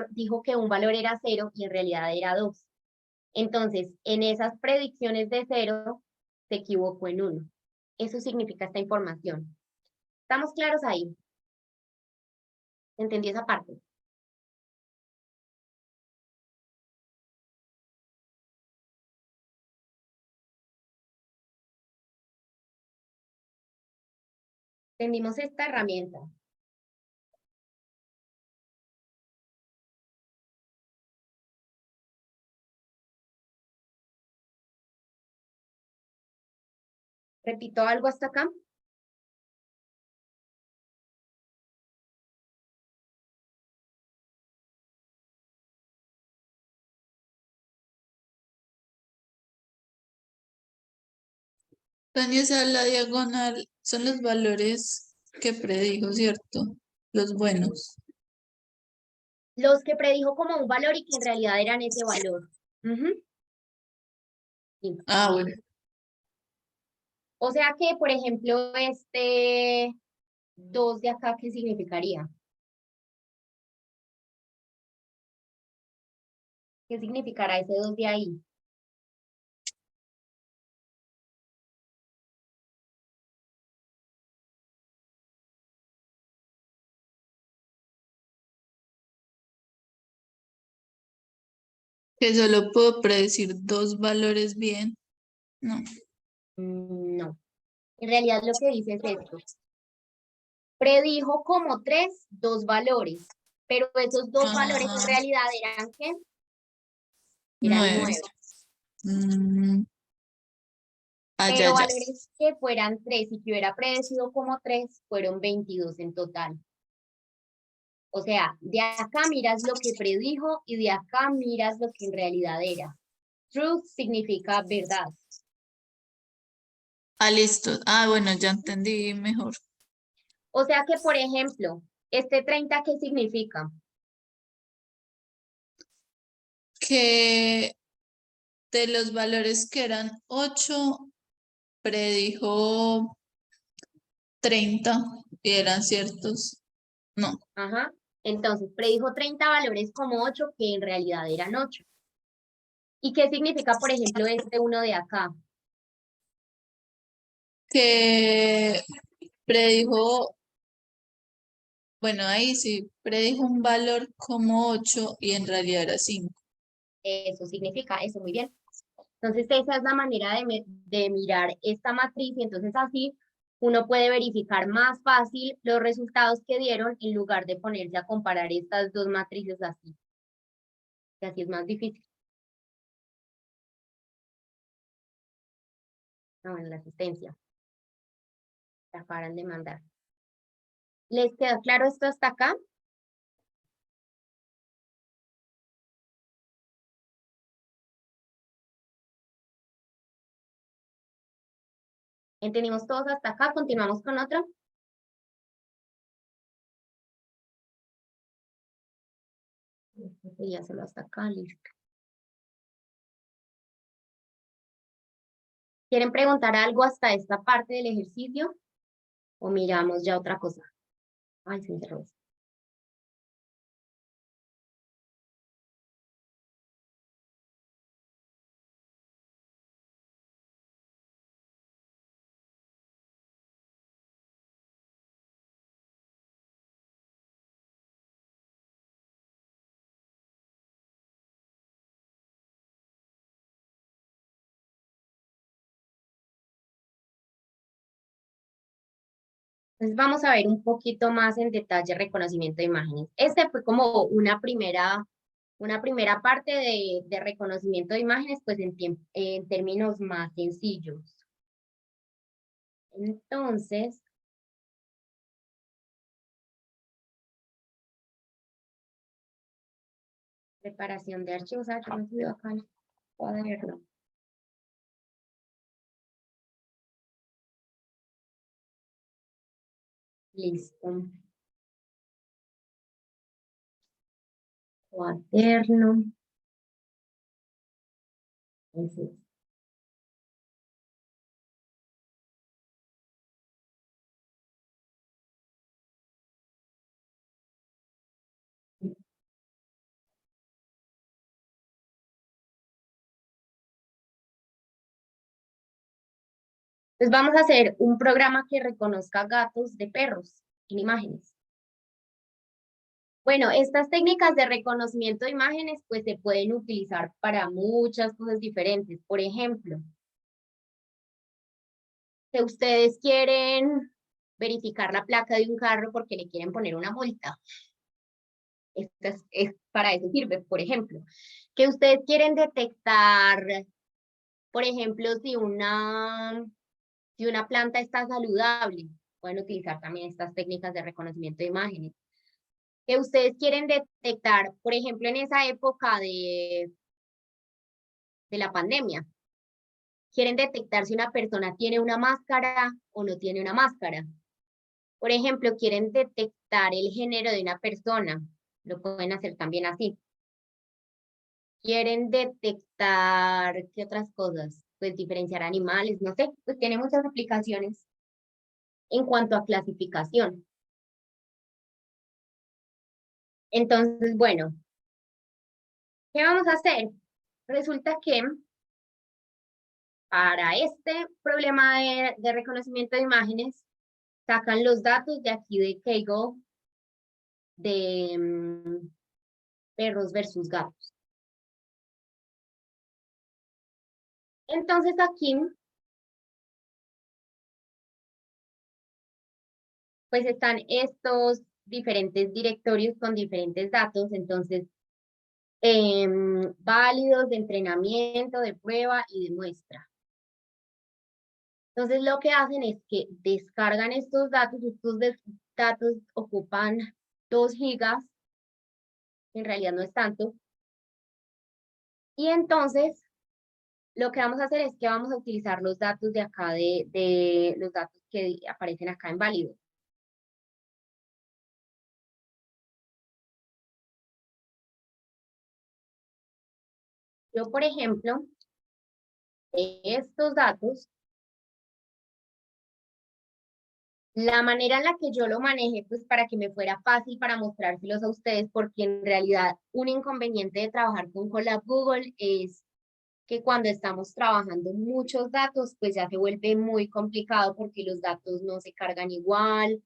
dijo que un valor era 0 y en realidad era 2. Entonces, en esas predicciones de 0, se equivocó en 1. Eso significa esta información. ¿Estamos claros ahí? ¿Entendí esa parte? Entendimos esta herramienta. ¿Repito algo hasta acá? Tania, o sea, la diagonal son los valores que predijo, ¿cierto? Los buenos. Los que predijo como un valor y que en realidad eran ese valor. Sí. Ah, bueno. O sea que, por ejemplo, este 2 de acá, ¿qué significaría? ¿Qué significará ese 2 de ahí? Que solo puedo predecir 2 valores bien. No. No. En realidad lo que dice es esto. Predijo como 2 valores, pero esos 2 valores en realidad eran ¿qué? Eran 9. Pero Ya. valores que fueran 3 y que hubiera predecido como 3 fueron 22 en total. O sea, de acá miras lo que predijo y de acá miras lo que en realidad era. truth significa verdad. Ah, listo. Ah, bueno, ya entendí mejor. O sea que, por ejemplo, este 30, ¿qué significa? Que de los valores que eran 8, predijo 30 y eran ciertos. No. Ajá. Entonces, predijo 30 valores como 8 que en realidad eran 8. ¿Y qué significa, por ejemplo, este uno de acá? Que predijo, bueno, ahí sí, predijo un valor como 8 y en realidad era 5. Eso significa eso, muy bien. Entonces, esa es la manera de mirar esta matriz y entonces así uno puede verificar más fácil los resultados que dieron en lugar de ponerse a comparar estas dos matrices así. Que así es más difícil. No, en la asistencia. Se acaban de mandar. ¿Les queda claro esto hasta acá? ¿Entendimos todos hasta acá? ¿Continuamos con otro? Esto sería solo hasta acá, listo. ¿Quieren preguntar algo hasta esta parte del ejercicio? ¿O miramos ya otra cosa? Ay, se me cerró esto. Entonces vamos a ver un poquito más en detalle reconocimiento de imágenes. Este fue como una primera parte de reconocimiento de imágenes, pues en términos más sencillos. Entonces, preparación de archivos. Ah, yo me olvidé acá el cuaderno. Listo. Cuaderno. Ese es. Entonces vamos a hacer un programa que reconozca gatos de perros en imágenes. Bueno, estas técnicas de reconocimiento de imágenes pues se pueden utilizar para muchas cosas diferentes. Por ejemplo, si ustedes quieren verificar la placa de un carro porque le quieren poner una multa. Para eso sirve, por ejemplo. Que ustedes quieren detectar, por ejemplo, si una planta está saludable, pueden utilizar también estas técnicas de reconocimiento de imágenes. Que ustedes quieren detectar, por ejemplo, en esa época de la pandemia, quieren detectar si una persona tiene una máscara o no tiene una máscara. Por ejemplo, quieren detectar el género de una persona, lo pueden hacer también así. Quieren detectar, ¿qué otras cosas? Pues diferenciar animales, no sé, pues tiene muchas aplicaciones en cuanto a clasificación. Entonces, bueno, ¿qué vamos a hacer? Resulta que para este problema de reconocimiento de imágenes, sacan los datos de aquí de Kaggle de perros versus gatos. Entonces aquí, pues están estos diferentes directorios con diferentes datos, entonces válidos de entrenamiento, de prueba y de muestra. Entonces lo que hacen es que descargan estos datos datos ocupan 2 gigas, en realidad no es tanto, y entonces lo que vamos a hacer es que vamos a utilizar los datos de acá, de los datos que aparecen acá en válido. Yo, por ejemplo, estos datos, la manera en la que yo lo manejé, pues para que me fuera fácil para mostrárselos a ustedes, porque en realidad un inconveniente de trabajar con Colab Google es que cuando estamos trabajando muchos datos, pues ya se vuelve muy complicado porque los datos no se cargan igual,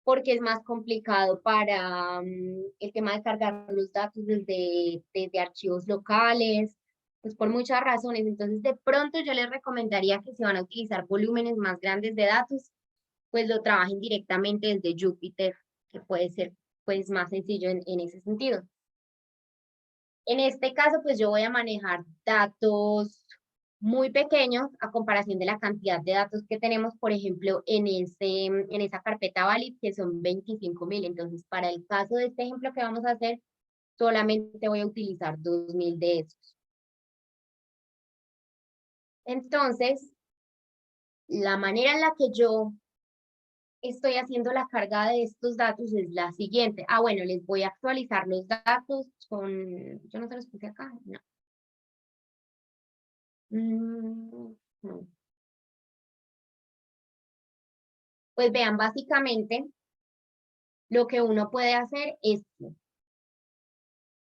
porque es más complicado para el tema de cargar los datos desde archivos locales, pues por muchas razones. Entonces, de pronto yo les recomendaría que si van a utilizar volúmenes más grandes de datos, pues lo trabajen directamente desde Jupyter, que puede ser pues más sencillo en ese sentido. En este caso, pues yo voy a manejar datos muy pequeños a comparación de la cantidad de datos que tenemos, por ejemplo, en esa carpeta valid, que son 25.000. Entonces, para el caso de este ejemplo que vamos a hacer, solamente voy a utilizar 2.000 de esos. Entonces, la manera en la que yo estoy haciendo la carga de estos datos es la siguiente. Ah, bueno, les voy a actualizar los datos con, yo no se los puse acá, no. No. Pues vean, básicamente lo que uno puede hacer es,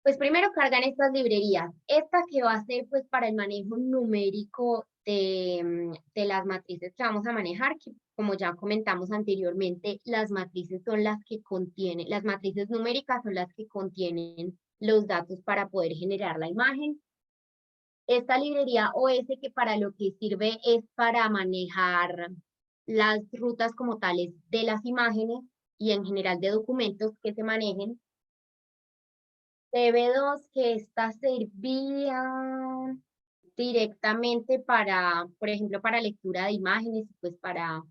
pues primero cargan estas librerías. Esta que va a ser pues para el manejo numérico de las matrices que vamos a manejar, que como ya comentamos anteriormente, las matrices son las que contienen, las matrices numéricas son las que contienen los datos para poder generar la imagen. Esta librería OS que para lo que sirve es para manejar las rutas como tales de las imágenes y en general de documentos que se manejen. DB2 que esta servía directamente para, por ejemplo, para lectura de imágenes, pues para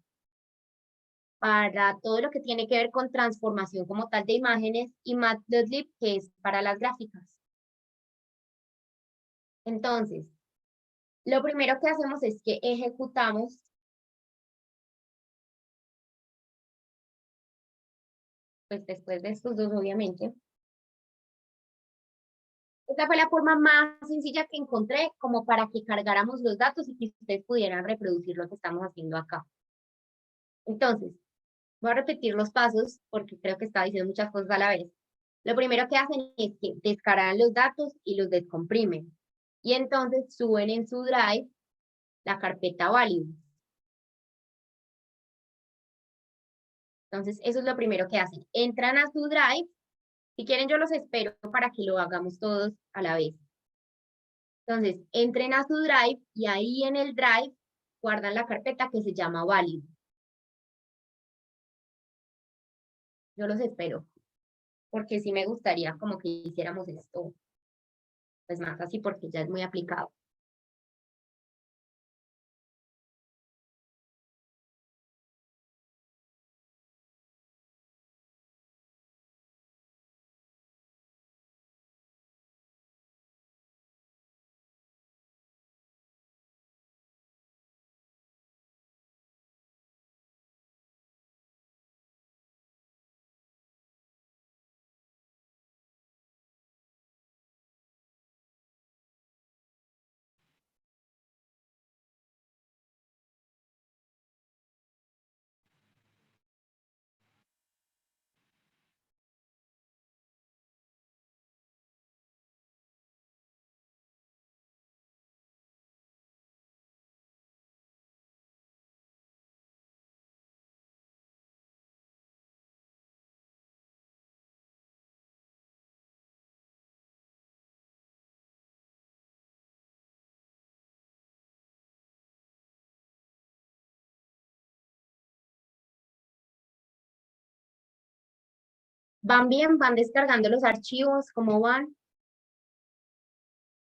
todo lo que tiene que ver con transformación como tal de imágenes, y Matplotlib que es para las gráficas. Entonces, lo primero que hacemos es que ejecutamos, pues después de estos dos, obviamente. Esta fue la forma más sencilla que encontré como para que cargáramos los datos y que ustedes pudieran reproducir lo que estamos haciendo acá. Entonces, voy a repetir los pasos porque creo que estaba diciendo muchas cosas a la vez. Lo primero que hacen es que descargan los datos y los descomprimen. Y entonces suben en su drive la carpeta válida. Entonces, eso es lo primero que hacen. Entran a su drive. Si quieren, yo los espero para que lo hagamos todos a la vez. Entonces, entren a su drive y ahí en el drive guardan la carpeta que se llama válido. Yo los espero, porque sí me gustaría como que hiciéramos esto, pues más así, porque ya es muy aplicado. ¿Van bien? ¿Van descargando los archivos? ¿Cómo van?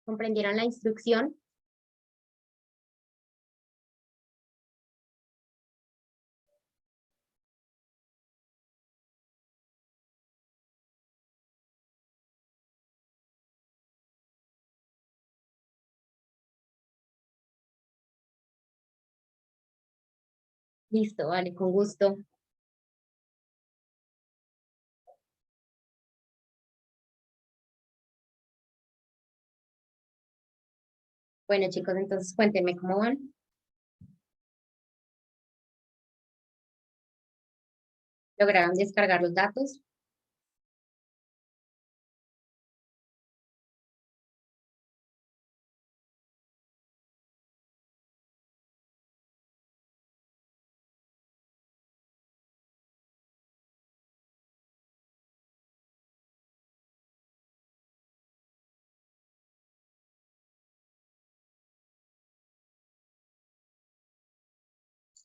¿Comprendieron la instrucción? Listo, vale, con gusto. Bueno, chicos, entonces cuéntenme cómo van. ¿Lograron descargar los datos?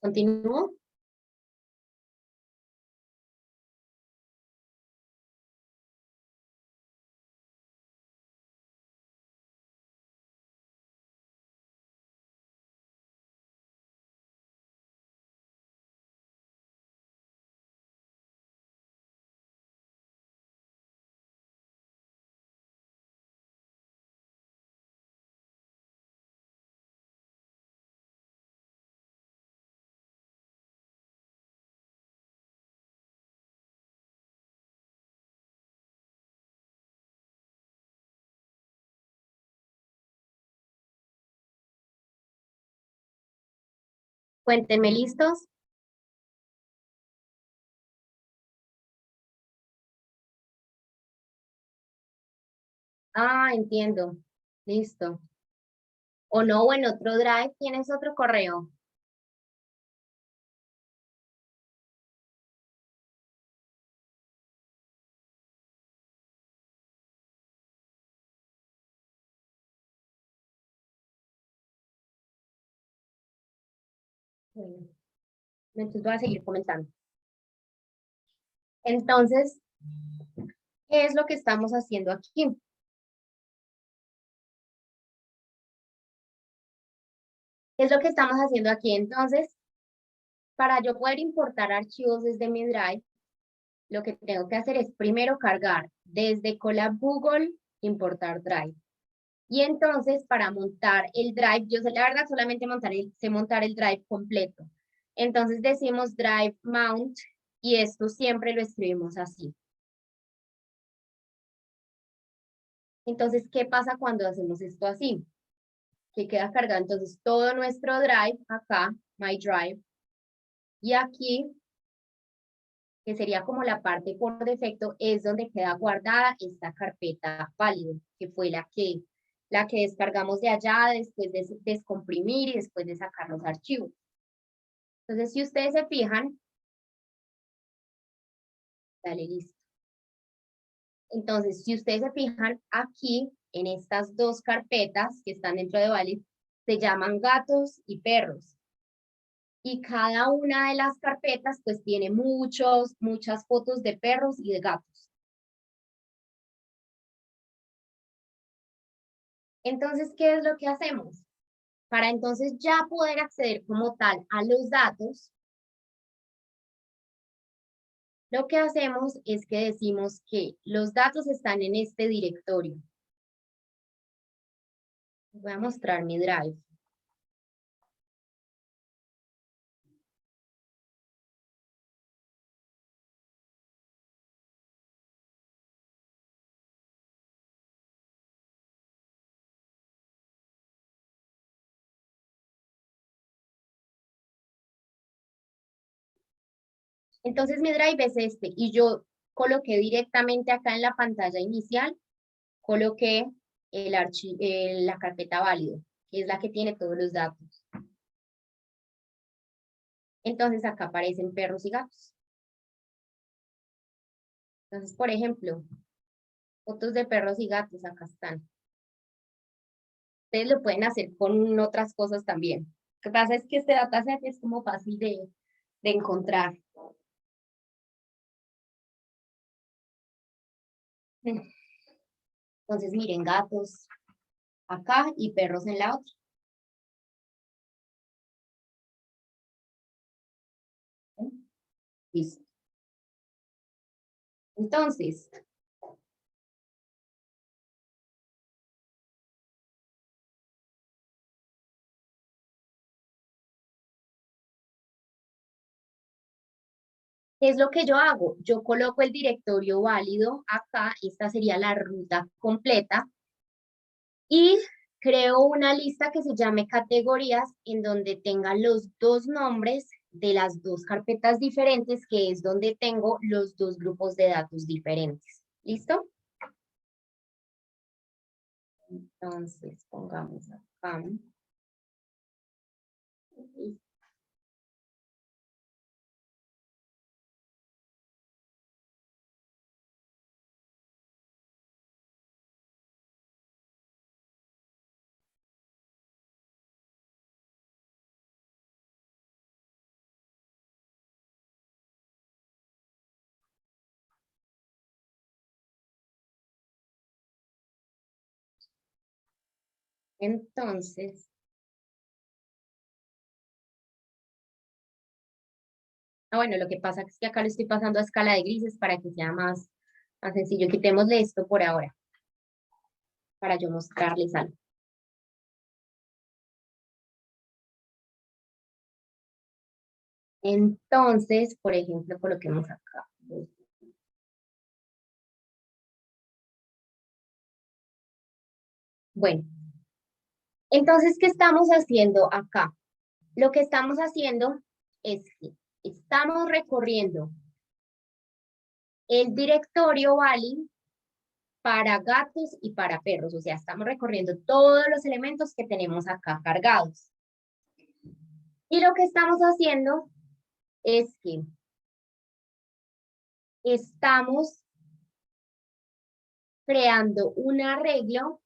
¿Continúo? Cuéntenme, ¿listos? Ah, entiendo. Listo. O no, o en otro drive tienes otro correo. Bueno, entonces voy a seguir comentando. Entonces, ¿qué es lo que estamos haciendo aquí? ¿Qué es lo que estamos haciendo aquí? Entonces, para yo poder importar archivos desde mi Drive, lo que tengo que hacer es primero cargar desde Colab Google, importar Drive. Y entonces, para montar el Drive, yo sé, la verdad solamente sé montar el Drive completo. Entonces decimos Drive Mount y esto siempre lo escribimos así. Entonces, ¿qué pasa cuando hacemos esto así? Que queda cargado entonces todo nuestro Drive acá, My Drive, y aquí, que sería como la parte por defecto, es donde queda guardada esta carpeta válido, que fue la que descargamos de allá después de descomprimir y después de sacar los archivos. Entonces, si ustedes se fijan, dale, listo. Entonces, si ustedes se fijan aquí, en estas dos carpetas que están dentro de Valid, se llaman gatos y perros. Y cada una de las carpetas pues tiene muchas fotos de perros y de gatos. Entonces, ¿qué es lo que hacemos? Para entonces ya poder acceder como tal a los datos, lo que hacemos es que decimos que los datos están en este directorio. Voy a mostrar mi Drive. Entonces mi Drive es este y yo coloqué directamente acá en la pantalla inicial, coloqué la carpeta válido, que es la que tiene todos los datos. Entonces acá aparecen perros y gatos. Entonces, por ejemplo, fotos de perros y gatos, acá están. Ustedes lo pueden hacer con otras cosas también. Lo que pasa es que este dataset es como fácil de encontrar. Entonces, miren, gatos acá y perros en la otra. Listo. Entonces, ¿Qué es lo que yo hago? Yo coloco el directorio válido acá, esta sería la ruta completa, y creo una lista que se llame categorías en donde tenga los dos nombres de las dos carpetas diferentes, que es donde tengo los dos grupos de datos diferentes. ¿Listo? Entonces, pongamos acá. Entonces, bueno, lo que pasa es que acá lo estoy pasando a escala de grises para que sea más sencillo. Quitémosle esto por ahora, para yo mostrarles algo. Entonces, por ejemplo, coloquemos acá. Bueno, entonces, ¿qué estamos haciendo acá? Lo que estamos haciendo es que estamos recorriendo el directorio Vali para gatos y para perros. O sea, estamos recorriendo todos los elementos que tenemos acá cargados. Y lo que estamos haciendo es que estamos creando un arreglo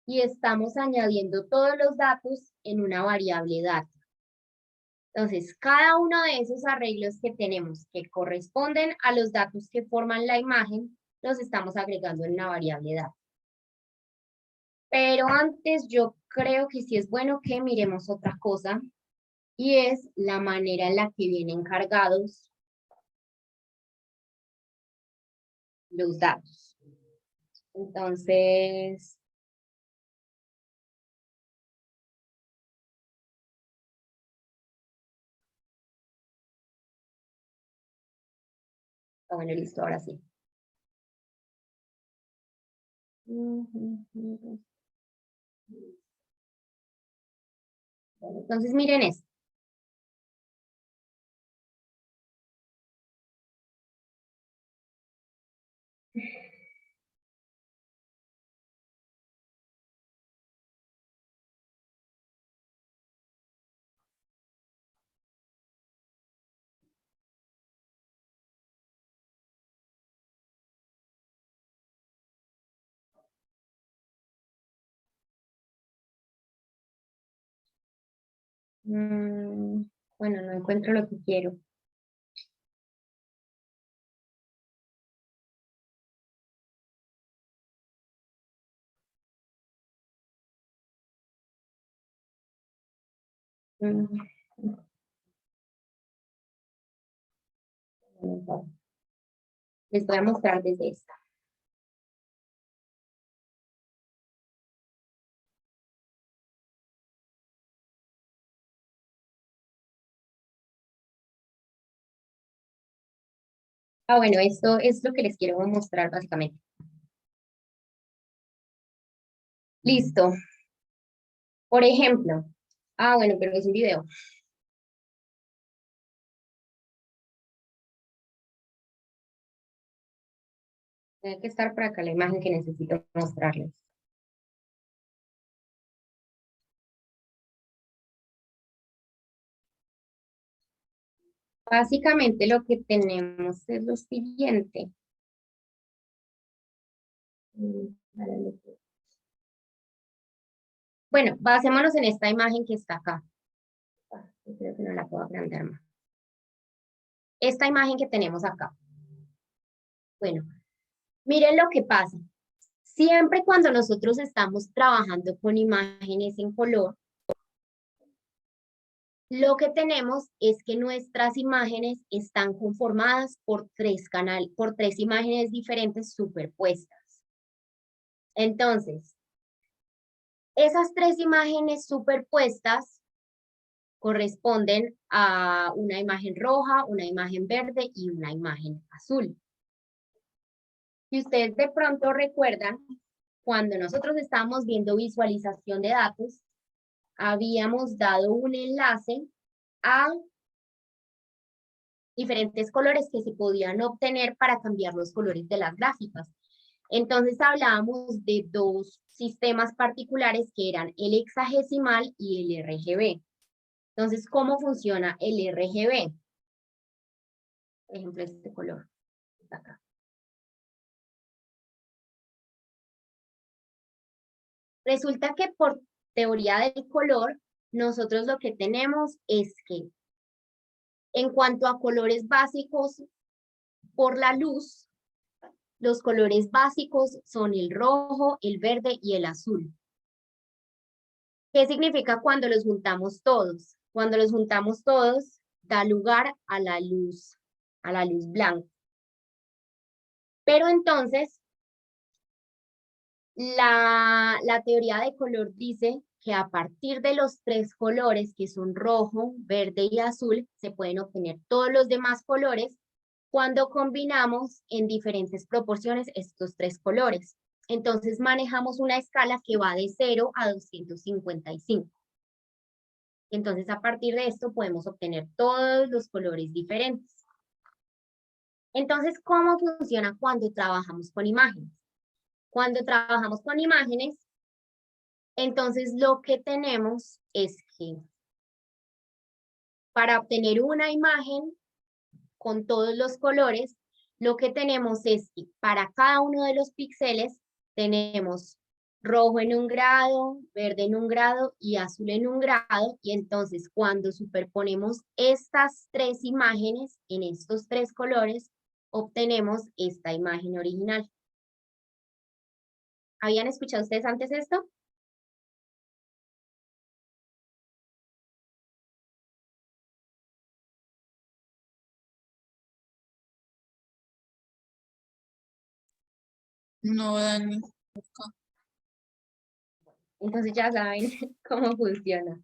y estamos añadiendo todos los datos en una variable data. Entonces, cada uno de esos arreglos que tenemos que corresponden a los datos que forman la imagen, los estamos agregando en una variable data. Pero antes yo creo que sí es bueno que miremos otra cosa, y es la manera en la que vienen cargados los datos. Entonces, bueno, listo, ahora sí. Bueno, entonces miren esto. Bueno, no encuentro lo que quiero. Les voy a mostrar desde esta. Bueno, esto es lo que les quiero mostrar básicamente. Listo. Por ejemplo, bueno, pero es un video. Tiene que estar por acá la imagen que necesito mostrarles. Básicamente lo que tenemos es lo siguiente. Bueno, basémonos en esta imagen que está acá. Creo que no la puedo agrandar más. Esta imagen que tenemos acá. Bueno, miren lo que pasa. Siempre cuando nosotros estamos trabajando con imágenes en color, lo que tenemos es que nuestras imágenes están conformadas por por tres imágenes diferentes superpuestas. Entonces, esas tres imágenes superpuestas corresponden a una imagen roja, una imagen verde y una imagen azul. Si ustedes de pronto recuerdan, cuando nosotros estábamos viendo visualización de datos, habíamos dado un enlace a diferentes colores que se podían obtener para cambiar los colores de las gráficas. Entonces hablábamos de dos sistemas particulares que eran el hexagesimal y el RGB. Entonces, ¿cómo funciona el RGB? Por ejemplo, este color. Está acá. Resulta que por teoría del color, nosotros lo que tenemos es que en cuanto a colores básicos por la luz, los colores básicos son el rojo, el verde y el azul. ¿Qué significa cuando los juntamos todos? Cuando los juntamos todos, da lugar a la luz blanca. Pero entonces, la teoría de color dice que a partir de los tres colores, que son rojo, verde y azul, se pueden obtener todos los demás colores cuando combinamos en diferentes proporciones estos tres colores. Entonces manejamos una escala que va de 0 a 255. Entonces a partir de esto podemos obtener todos los colores diferentes. Entonces, ¿cómo funciona cuando trabajamos con imágenes? Cuando trabajamos con imágenes, entonces lo que tenemos es que para obtener una imagen con todos los colores, lo que tenemos es que para cada uno de los píxeles tenemos rojo en un grado, verde en un grado y azul en un grado, y entonces cuando superponemos estas tres imágenes en estos tres colores, obtenemos esta imagen original. ¿Habían escuchado ustedes antes esto? No, Dani. Entonces ya saben cómo funciona.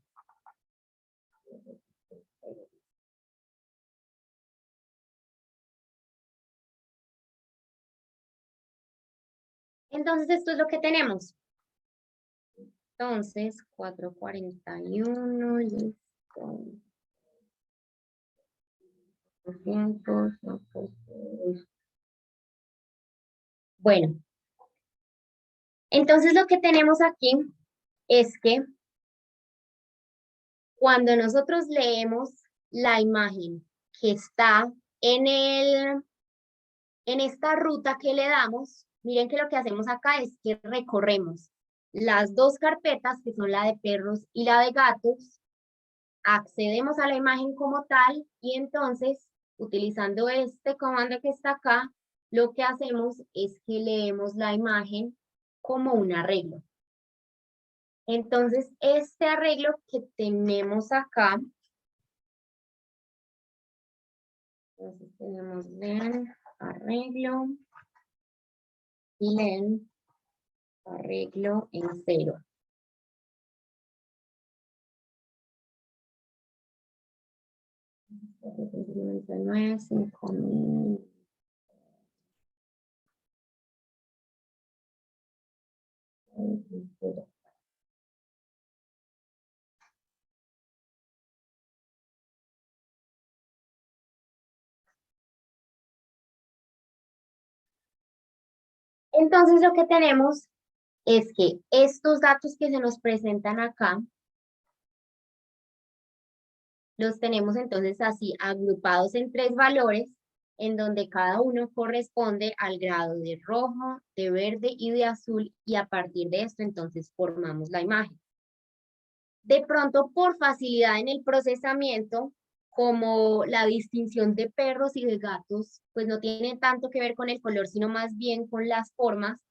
Entonces esto es lo que tenemos. Entonces, 441, listo. 200, bueno, entonces lo que tenemos aquí es que cuando nosotros leemos la imagen que está en esta ruta que le damos, miren que lo que hacemos acá es que recorremos las dos carpetas, que son la de perros y la de gatos, accedemos a la imagen como tal y entonces, utilizando este comando que está acá, lo que hacemos es que leemos la imagen como un arreglo. Entonces, este arreglo que tenemos acá, entonces tenemos len, arreglo, y len, arreglo en 0. Entonces lo que tenemos es que estos datos que se nos presentan acá, los tenemos entonces así agrupados en tres valores, en donde cada uno corresponde al grado de rojo, de verde y de azul, y a partir de esto entonces formamos la imagen. De pronto, por facilidad en el procesamiento, como la distinción de perros y de gatos, pues no tiene tanto que ver con el color, sino más bien con las formas.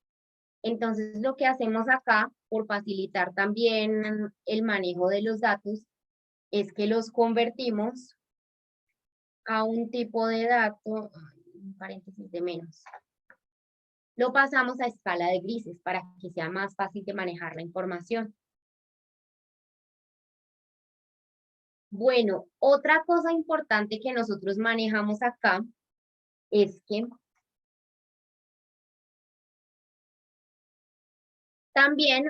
Entonces, lo que hacemos acá, por facilitar también el manejo de los datos, es que los convertimos a un tipo de dato, un paréntesis de menos. Lo pasamos a escala de grises para que sea más fácil de manejar la información. Bueno, otra cosa importante que nosotros manejamos acá es que también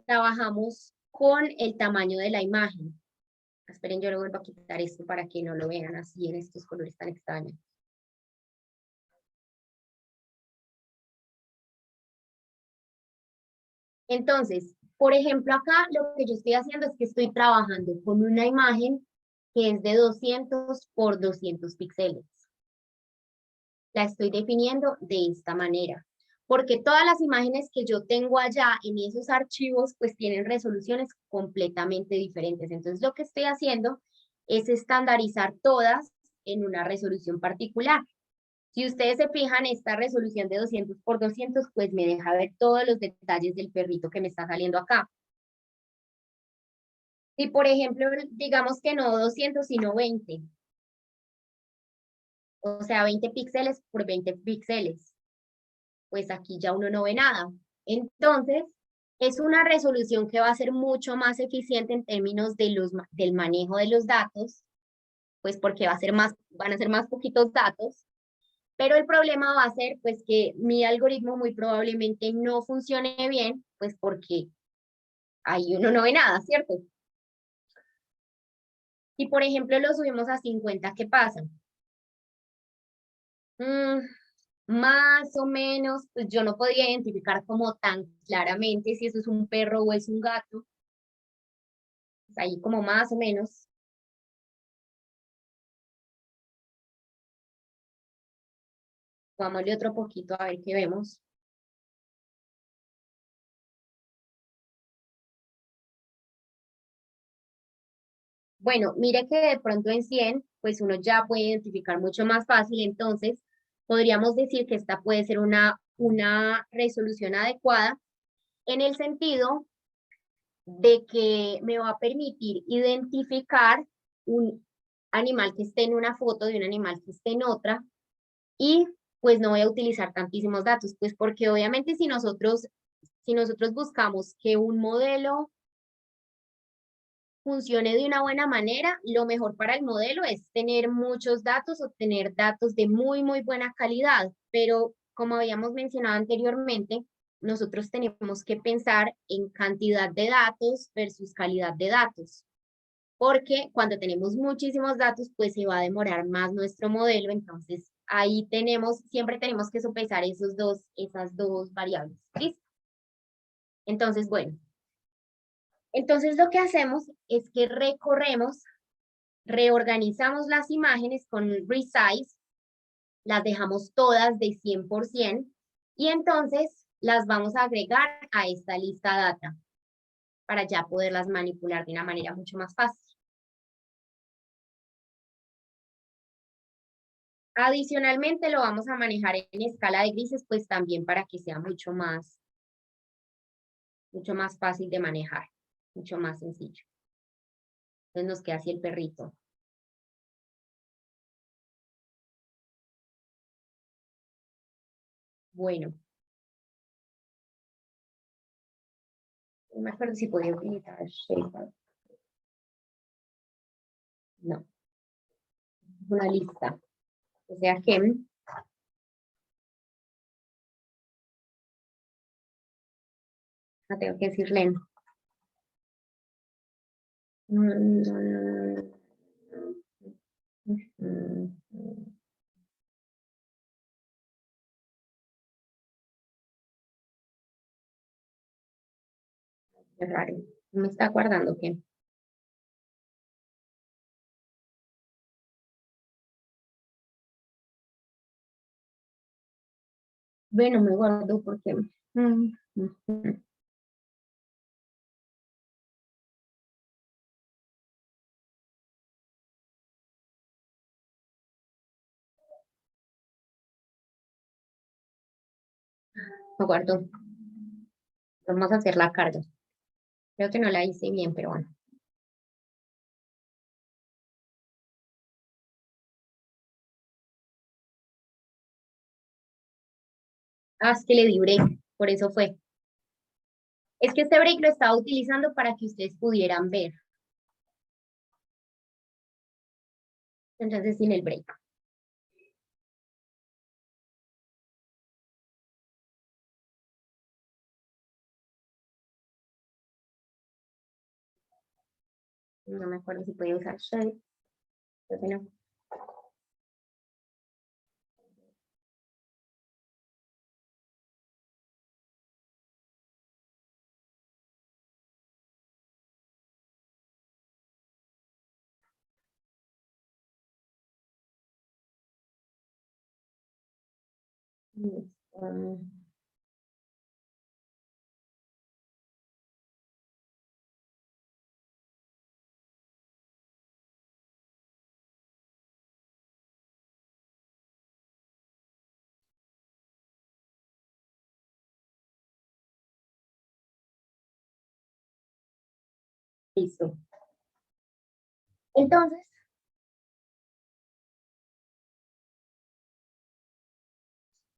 trabajamos con el tamaño de la imagen. Esperen, yo le vuelvo a quitar esto para que no lo vean así en estos colores tan extraños. Entonces, por ejemplo, acá lo que yo estoy haciendo es que estoy trabajando con una imagen que es de 200 por 200 píxeles. La estoy definiendo de esta manera, porque todas las imágenes que yo tengo allá en esos archivos, pues tienen resoluciones completamente diferentes. Entonces, lo que estoy haciendo es estandarizar todas en una resolución particular. Si ustedes se fijan, esta resolución de 200 por 200, pues me deja ver todos los detalles del perrito que me está saliendo acá. Si, por ejemplo, digamos que no 200, sino 20. O sea, 20 píxeles por 20 píxeles. Pues aquí ya uno no ve nada. Entonces, es una resolución que va a ser mucho más eficiente en términos de del manejo de los datos, pues porque van a ser más poquitos datos, pero el problema va a ser pues que mi algoritmo muy probablemente no funcione bien, pues porque ahí uno no ve nada, ¿cierto? Si por ejemplo lo subimos a 50, ¿qué pasa? Más o menos, pues yo no podría identificar como tan claramente si eso es un perro o es un gato. Pues ahí como más o menos. Vámonos otro poquito a ver qué vemos. Bueno, mire que de pronto en 100, pues uno ya puede identificar mucho más fácil, entonces podríamos decir que esta puede ser una resolución adecuada en el sentido de que me va a permitir identificar un animal que esté en una foto de un animal que esté en otra y pues no voy a utilizar tantísimos datos, pues porque obviamente si nosotros buscamos que un modelo funcione de una buena manera, lo mejor para el modelo es tener muchos datos o tener datos de muy, muy buena calidad. Pero como habíamos mencionado anteriormente, nosotros tenemos que pensar en cantidad de datos versus calidad de datos. Porque cuando tenemos muchísimos datos, pues se va a demorar más nuestro modelo. Entonces, ahí siempre tenemos que sopesar esas dos variables. ¿Listo? Entonces, bueno. Entonces lo que hacemos es que reorganizamos las imágenes con resize, las dejamos todas de 100% y entonces las vamos a agregar a esta lista data para ya poderlas manipular de una manera mucho más fácil. Adicionalmente lo vamos a manejar en escala de grises, pues también para que sea mucho más fácil de manejar, mucho más sencillo. Entonces nos queda así el perrito. Bueno. No me acuerdo si podía utilizar Shaper. No, una lista. O sea que tengo que decirle. Es raro. Me está guardando que. Bueno, me guardo porque. Me guardo. Vamos a hacer la carga. Creo que no la hice bien, pero bueno. Ah, es que le di break, por eso fue. Es que este break lo estaba utilizando para que ustedes pudieran ver. Entonces sin el break. No me acuerdo si puede usar shape. Creo que no. Listo. Entonces,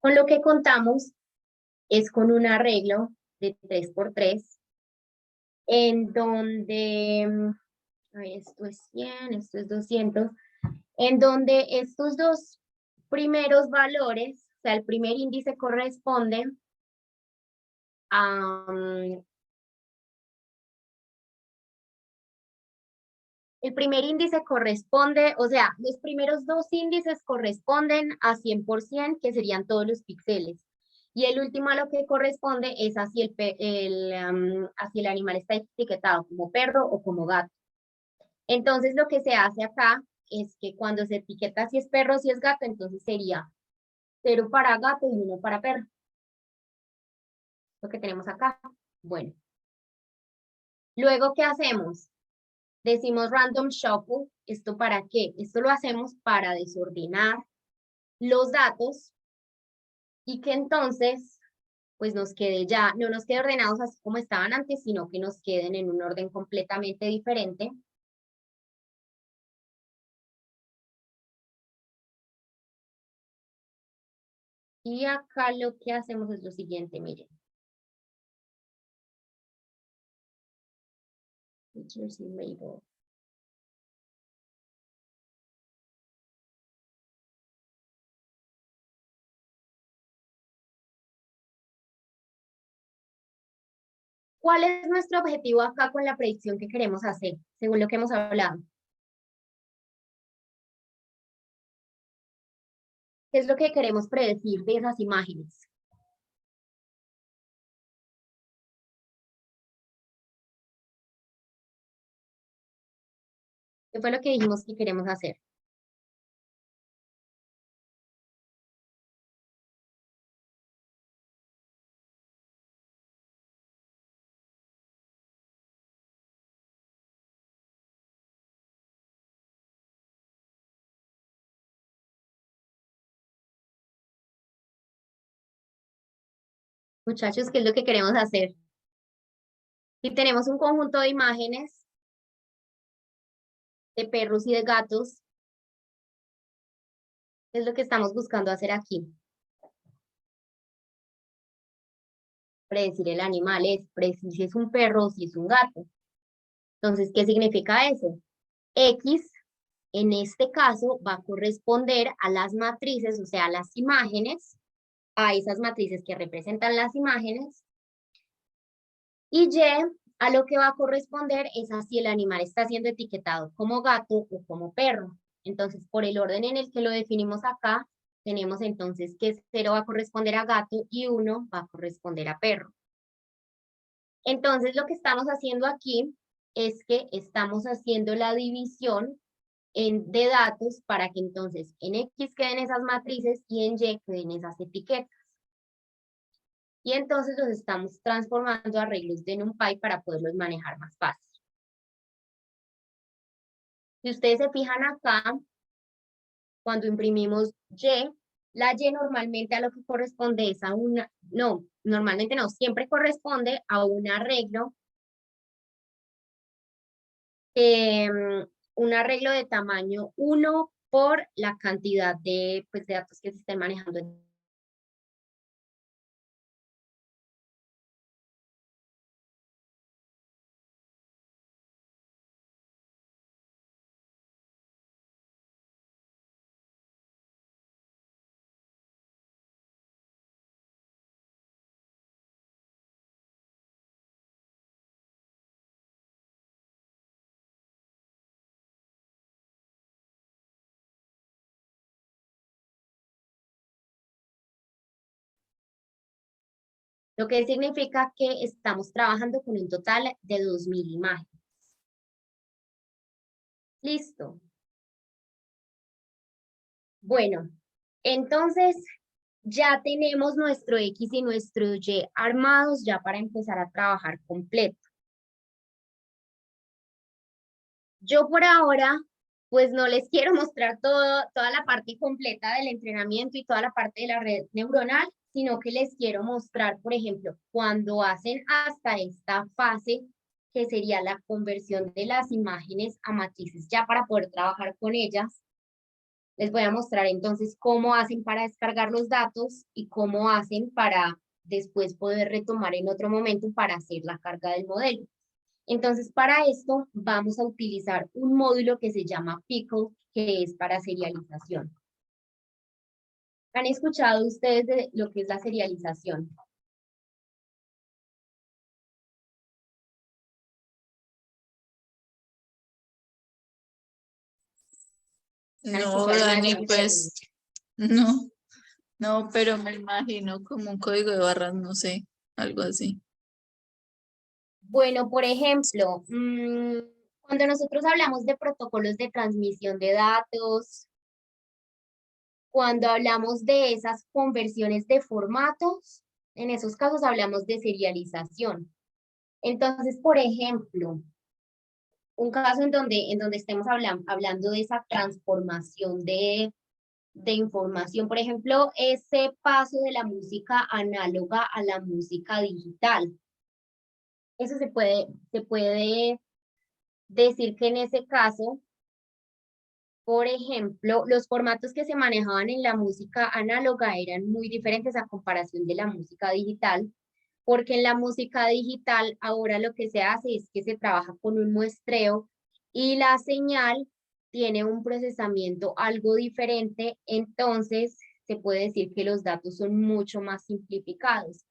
con lo que contamos es con un arreglo de 3×3, en donde, a ver, esto es 100, esto es 200, en donde estos dos primeros valores, o sea, el primer índice corresponde a, el primer índice corresponde, o sea, los primeros dos índices corresponden a 100%, que serían todos los píxeles. Y el último a lo que corresponde es hacia hacia el animal está etiquetado como perro o como gato. Entonces, lo que se hace acá es que cuando se etiqueta si es perro o si es gato, entonces sería 0 para gato y 1 para perro. Lo que tenemos acá. Bueno. Luego, ¿qué hacemos? Decimos random shuffle. ¿Esto para qué? Esto lo hacemos para desordenar los datos y que entonces pues nos quede ya, no nos quede ordenados así como estaban antes, sino que nos queden en un orden completamente diferente. Y acá lo que hacemos es lo siguiente, miren. Features y label. ¿Cuál es nuestro objetivo acá con la predicción que queremos hacer, según lo que hemos hablado? ¿Qué es lo que queremos predecir de esas imágenes? ¿Qué fue lo que dijimos que queremos hacer? Muchachos, ¿qué es lo que queremos hacer? Si tenemos un conjunto de imágenes de perros y de gatos, ¿qué es lo que estamos buscando hacer aquí? Predecir el animal, es predecir si es un perro o si es un gato. Entonces, ¿qué significa eso? X, en este caso, va a corresponder a las matrices, o sea, a las imágenes, a esas matrices que representan las imágenes, y Y a lo que va a corresponder es a si el animal está siendo etiquetado como gato o como perro. Entonces, por el orden en el que lo definimos acá, tenemos entonces que 0 va a corresponder a gato y 1 va a corresponder a perro. Entonces, lo que estamos haciendo aquí es que estamos haciendo la división de datos para que entonces en X queden esas matrices y en Y queden esas etiquetas. Y entonces los estamos transformando a arreglos de NumPy para poderlos manejar más fácil. Si ustedes se fijan acá, cuando imprimimos Y, la Y normalmente a lo que corresponde es a una, no, normalmente no, siempre corresponde a un arreglo, un arreglo de tamaño 1 por la cantidad de, pues, de datos que se estén manejando. lo que significa que estamos trabajando con un total de 2000 imágenes. Listo. Bueno, entonces ya tenemos nuestro X y nuestro Y armados ya para empezar a trabajar completo. Yo por ahora, pues no les quiero mostrar toda la parte completa del entrenamiento y toda la parte de la red neuronal, sino que les quiero mostrar, por ejemplo, cuando hacen hasta esta fase, que sería la conversión de las imágenes a matrices, ya para poder trabajar con ellas. Les voy a mostrar entonces cómo hacen para descargar los datos y cómo hacen para después poder retomar en otro momento para hacer la carga del modelo. Entonces, para esto vamos a utilizar un módulo que se llama Pickle, que es para serialización. ¿Han escuchado ustedes de lo que es la serialización? No, Dani, pues no, pero me imagino como un código de barras, no sé, algo así. Bueno, por ejemplo, cuando nosotros hablamos de protocolos de transmisión de datos, cuando hablamos de esas conversiones de formatos, en esos casos hablamos de serialización. Entonces, por ejemplo, un caso en donde estemos hablando de esa transformación de información, por ejemplo, ese paso de la música análoga a la música digital. Eso se puede decir que en ese caso, por ejemplo, los formatos que se manejaban en la música análoga eran muy diferentes a comparación de la música digital, porque en la música digital ahora lo que se hace es que se trabaja con un muestreo y la señal tiene un procesamiento algo diferente, entonces se puede decir que los datos son mucho más simplificados.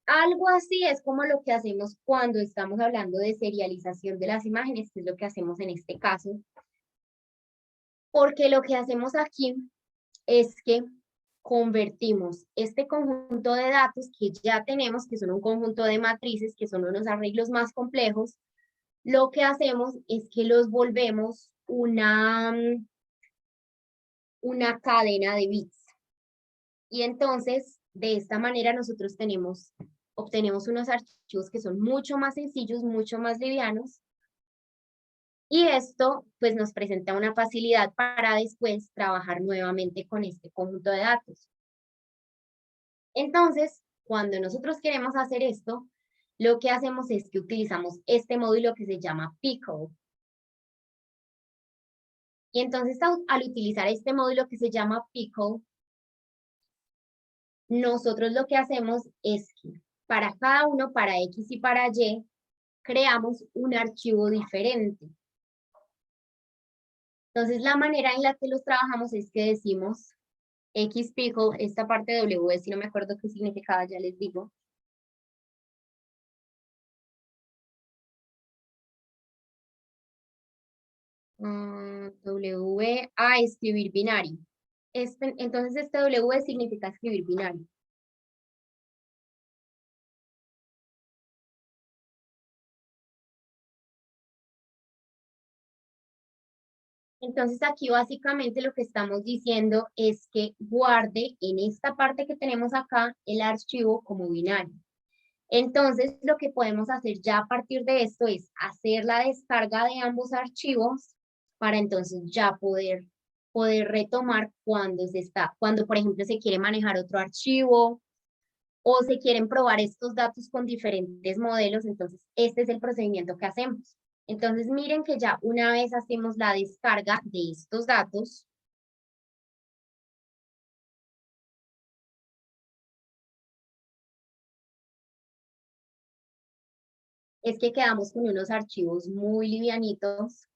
Algo así es como lo que hacemos cuando estamos hablando de serialización de las imágenes, que es lo que hacemos en este caso, porque lo que hacemos aquí es que convertimos este conjunto de datos que ya tenemos, que son un conjunto de matrices, que son unos arreglos más complejos, lo que hacemos es que los volvemos una cadena de bits. Y entonces, de esta manera nosotros obtenemos unos archivos que son mucho más sencillos, mucho más livianos, y esto pues nos presenta una facilidad para después trabajar nuevamente con este conjunto de datos. Entonces, cuando nosotros queremos hacer esto, lo que hacemos es que utilizamos este módulo que se llama Pickle. Y entonces al utilizar este módulo que se llama Pickle, nosotros lo que hacemos es que para cada uno, para X y para Y, creamos un archivo diferente. Entonces, la manera en la que los trabajamos es que decimos X Pickle, esta parte de W, si no me acuerdo qué significaba, ya les digo. W a escribir binario. Entonces este W significa escribir binario. Entonces aquí básicamente lo que estamos diciendo es que guarde en esta parte que tenemos acá el archivo como binario. Entonces lo que podemos hacer ya a partir de esto es hacer la descarga de ambos archivos para entonces ya poder retomar cuando por ejemplo se quiere manejar otro archivo o se quieren probar estos datos con diferentes modelos, entonces este es el procedimiento que hacemos. Entonces miren que ya una vez hacemos la descarga de estos datos, es que quedamos con unos archivos muy livianitos.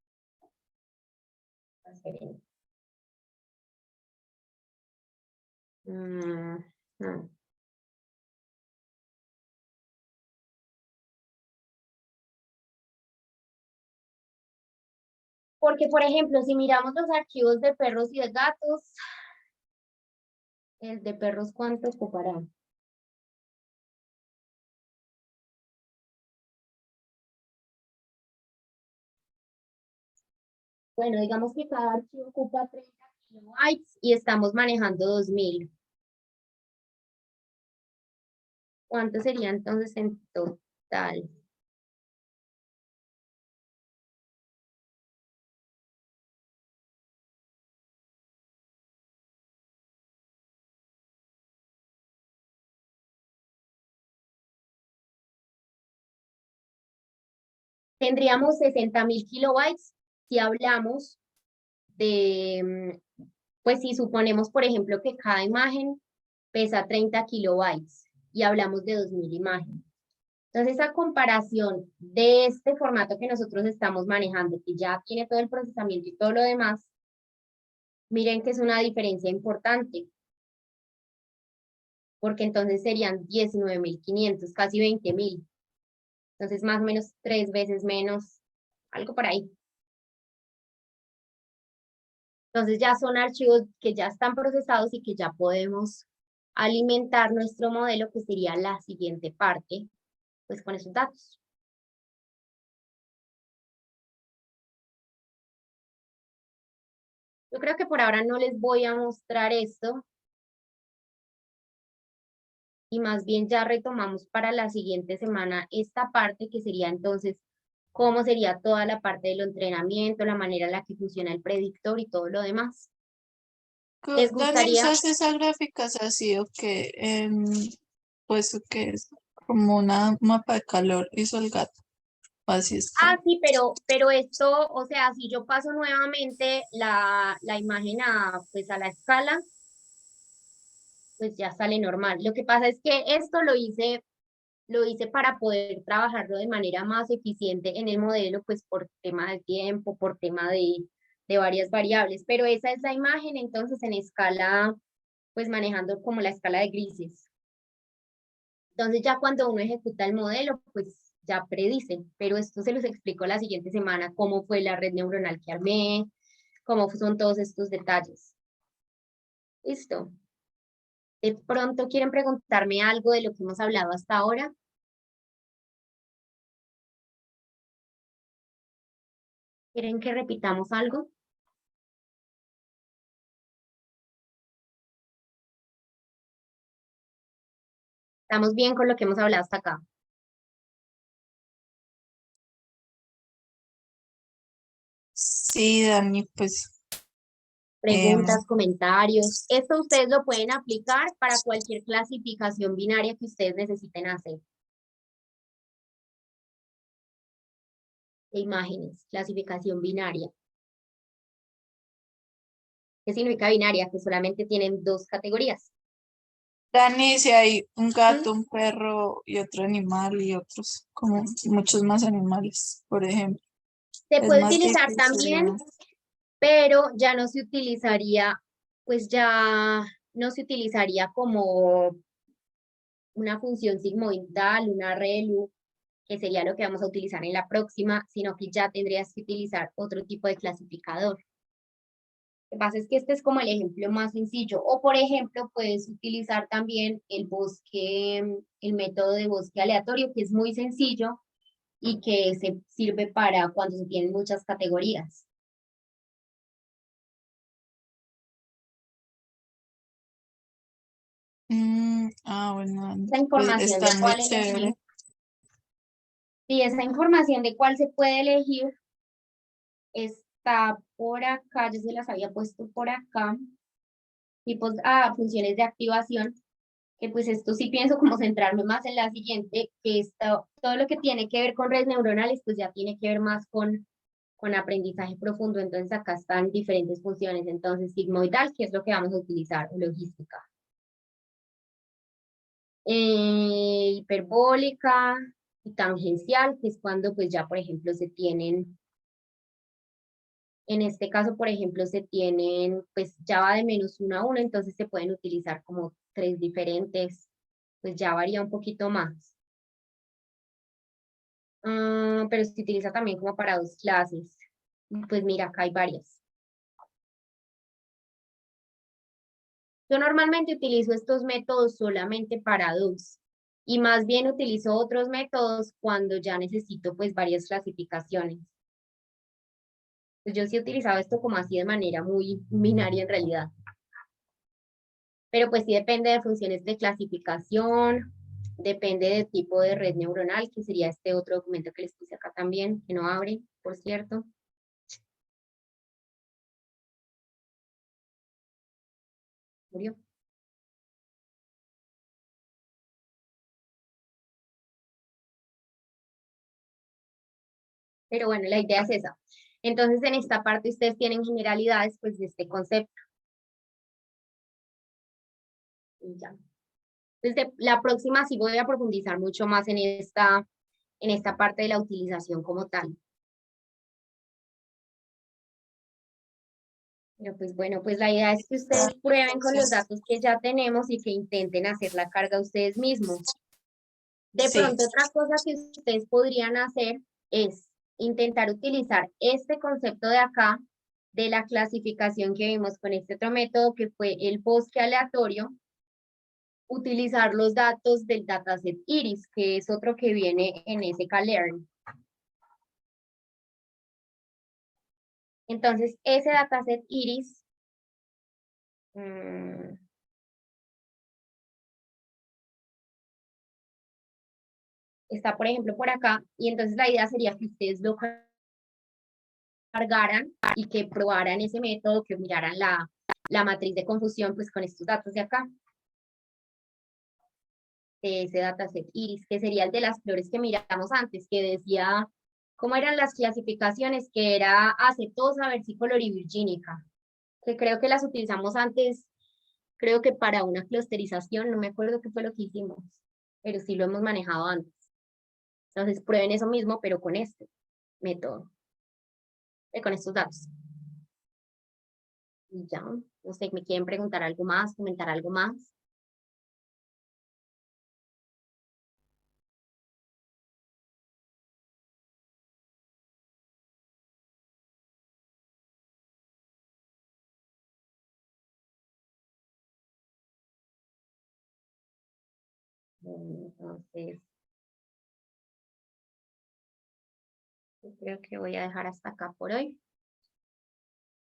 Porque, por ejemplo, si miramos los archivos de perros y de gatos, el de perros, ¿cuánto ocupará? Bueno, digamos que cada archivo ocupa 30 kilobytes y estamos manejando 2000. ¿Cuánto sería entonces en total? Tendríamos 60.000 kilobytes si hablamos de, pues si suponemos, por ejemplo, que cada imagen pesa 30 kilobytes y hablamos de 2000 imágenes. Entonces, a comparación de este formato que nosotros estamos manejando, que ya tiene todo el procesamiento y todo lo demás, miren que es una diferencia importante, porque entonces serían 19.500, casi 20.000. Entonces, más o menos 3 veces menos, algo por ahí. Entonces, ya son archivos que ya están procesados y que ya podemos alimentar nuestro modelo, que sería la siguiente parte, pues con esos datos. Yo creo que por ahora no les voy a mostrar esto, y más bien ya retomamos para la siguiente semana esta parte, que sería entonces cómo sería toda la parte del entrenamiento, la manera en la que funciona el predictor y todo lo demás. ¿Les Dani, gustaría? ¿usas esa gráfica así o qué? Pues que es como una mapa de calor, hizo el gato. Así está. Ah, sí, pero esto, o sea, si yo paso nuevamente la imagen pues a la escala, pues ya sale normal. Lo que pasa es que esto lo hice para poder trabajarlo de manera más eficiente en el modelo, pues por tema de tiempo, por tema de varias variables, pero esa es la imagen, entonces en escala, pues manejando como la escala de grises. Entonces ya cuando uno ejecuta el modelo, pues ya predice, pero esto se los explico la siguiente semana, cómo fue la red neuronal que armé, cómo son todos estos detalles. Listo. De pronto quieren preguntarme algo de lo que hemos hablado hasta ahora. ¿Quieren que repitamos algo? Estamos bien con lo que hemos hablado hasta acá. Sí, Dani, pues Preguntas, comentarios. Esto ustedes lo pueden aplicar para cualquier clasificación binaria que ustedes necesiten hacer. De imágenes, clasificación binaria. ¿Qué significa binaria? Que solamente tienen 2 categorías. Dani, si hay un gato, ¿Mm? un perro y otro animal y otros, como muchos más animales, por ejemplo. Se Es puede más utilizar difícil, también, ¿no? pero ya no se utilizaría, pues ya no se utilizaría como una función sigmoidal, una ReLU, que sería lo que vamos a utilizar en la próxima, sino que ya tendrías que utilizar otro tipo de clasificador. Lo que pasa es que este es como el ejemplo más sencillo. O, por ejemplo, puedes utilizar también el método de bosque aleatorio, que es muy sencillo y que se sirve para cuando se tienen muchas categorías. Bueno, Dani, Esa pues información de está muy cuál elegir. chévere. Sí, esa información de cuál se puede elegir está por acá, yo se las había puesto por acá. Tipos, funciones de activación, que pues esto sí pienso como centrarme más en la siguiente, que todo lo que tiene que ver con redes neuronales, pues ya tiene que ver más con aprendizaje profundo. Entonces acá están diferentes funciones. Entonces sigmoidal, que es lo que vamos a utilizar, o logística. Hiperbólica y tangencial, que es cuando pues ya, por ejemplo, se tienen, en este caso, por ejemplo, se tienen, pues ya va de -1 a 1, entonces se pueden utilizar como 3 diferentes, pues ya varía un poquito más. Pero se utiliza también como para 2 clases. Pues mira, acá hay varias. Yo normalmente utilizo estos métodos solamente para 2 y más bien utilizo otros métodos cuando ya necesito pues varias clasificaciones. Pues yo sí he utilizado esto como así de manera muy binaria en realidad. Pero pues sí depende de funciones de clasificación, depende del tipo de red neuronal, que sería este otro documento que les puse acá también, que no abre, por cierto. Murió. Pero bueno, la idea es esa. Entonces, en esta parte ustedes tienen generalidades pues de este concepto. Y ya. Desde la próxima sí voy a profundizar mucho más en esta parte de la utilización como tal. Pero pues bueno, pues la idea es que ustedes prueben con los datos que ya tenemos y que intenten hacer la carga ustedes mismos. De Sí. pronto, otra cosa que ustedes podrían hacer es intentar utilizar este concepto de acá, de la clasificación que vimos con este otro método que fue el bosque aleatorio, utilizar los datos del dataset IRIS, que es otro que viene en sklearn. Entonces, ese dataset IRIS está, por ejemplo, por acá, y entonces la idea sería que ustedes lo cargaran y que probaran ese método, que miraran la matriz de confusión pues con estos datos de acá. De ese dataset IRIS, que sería el de las flores que miramos antes, que decía cómo eran las clasificaciones, que era acetosa, versicolor y virgínica, que creo que las utilizamos antes, creo que para una clusterización, no me acuerdo qué fue lo que hicimos, pero sí lo hemos manejado antes. Entonces prueben eso mismo, pero con este método, con estos datos. Y ya, no sé, ¿me quieren preguntar algo más, comentar algo más? Entonces, yo creo que voy a dejar hasta acá por hoy.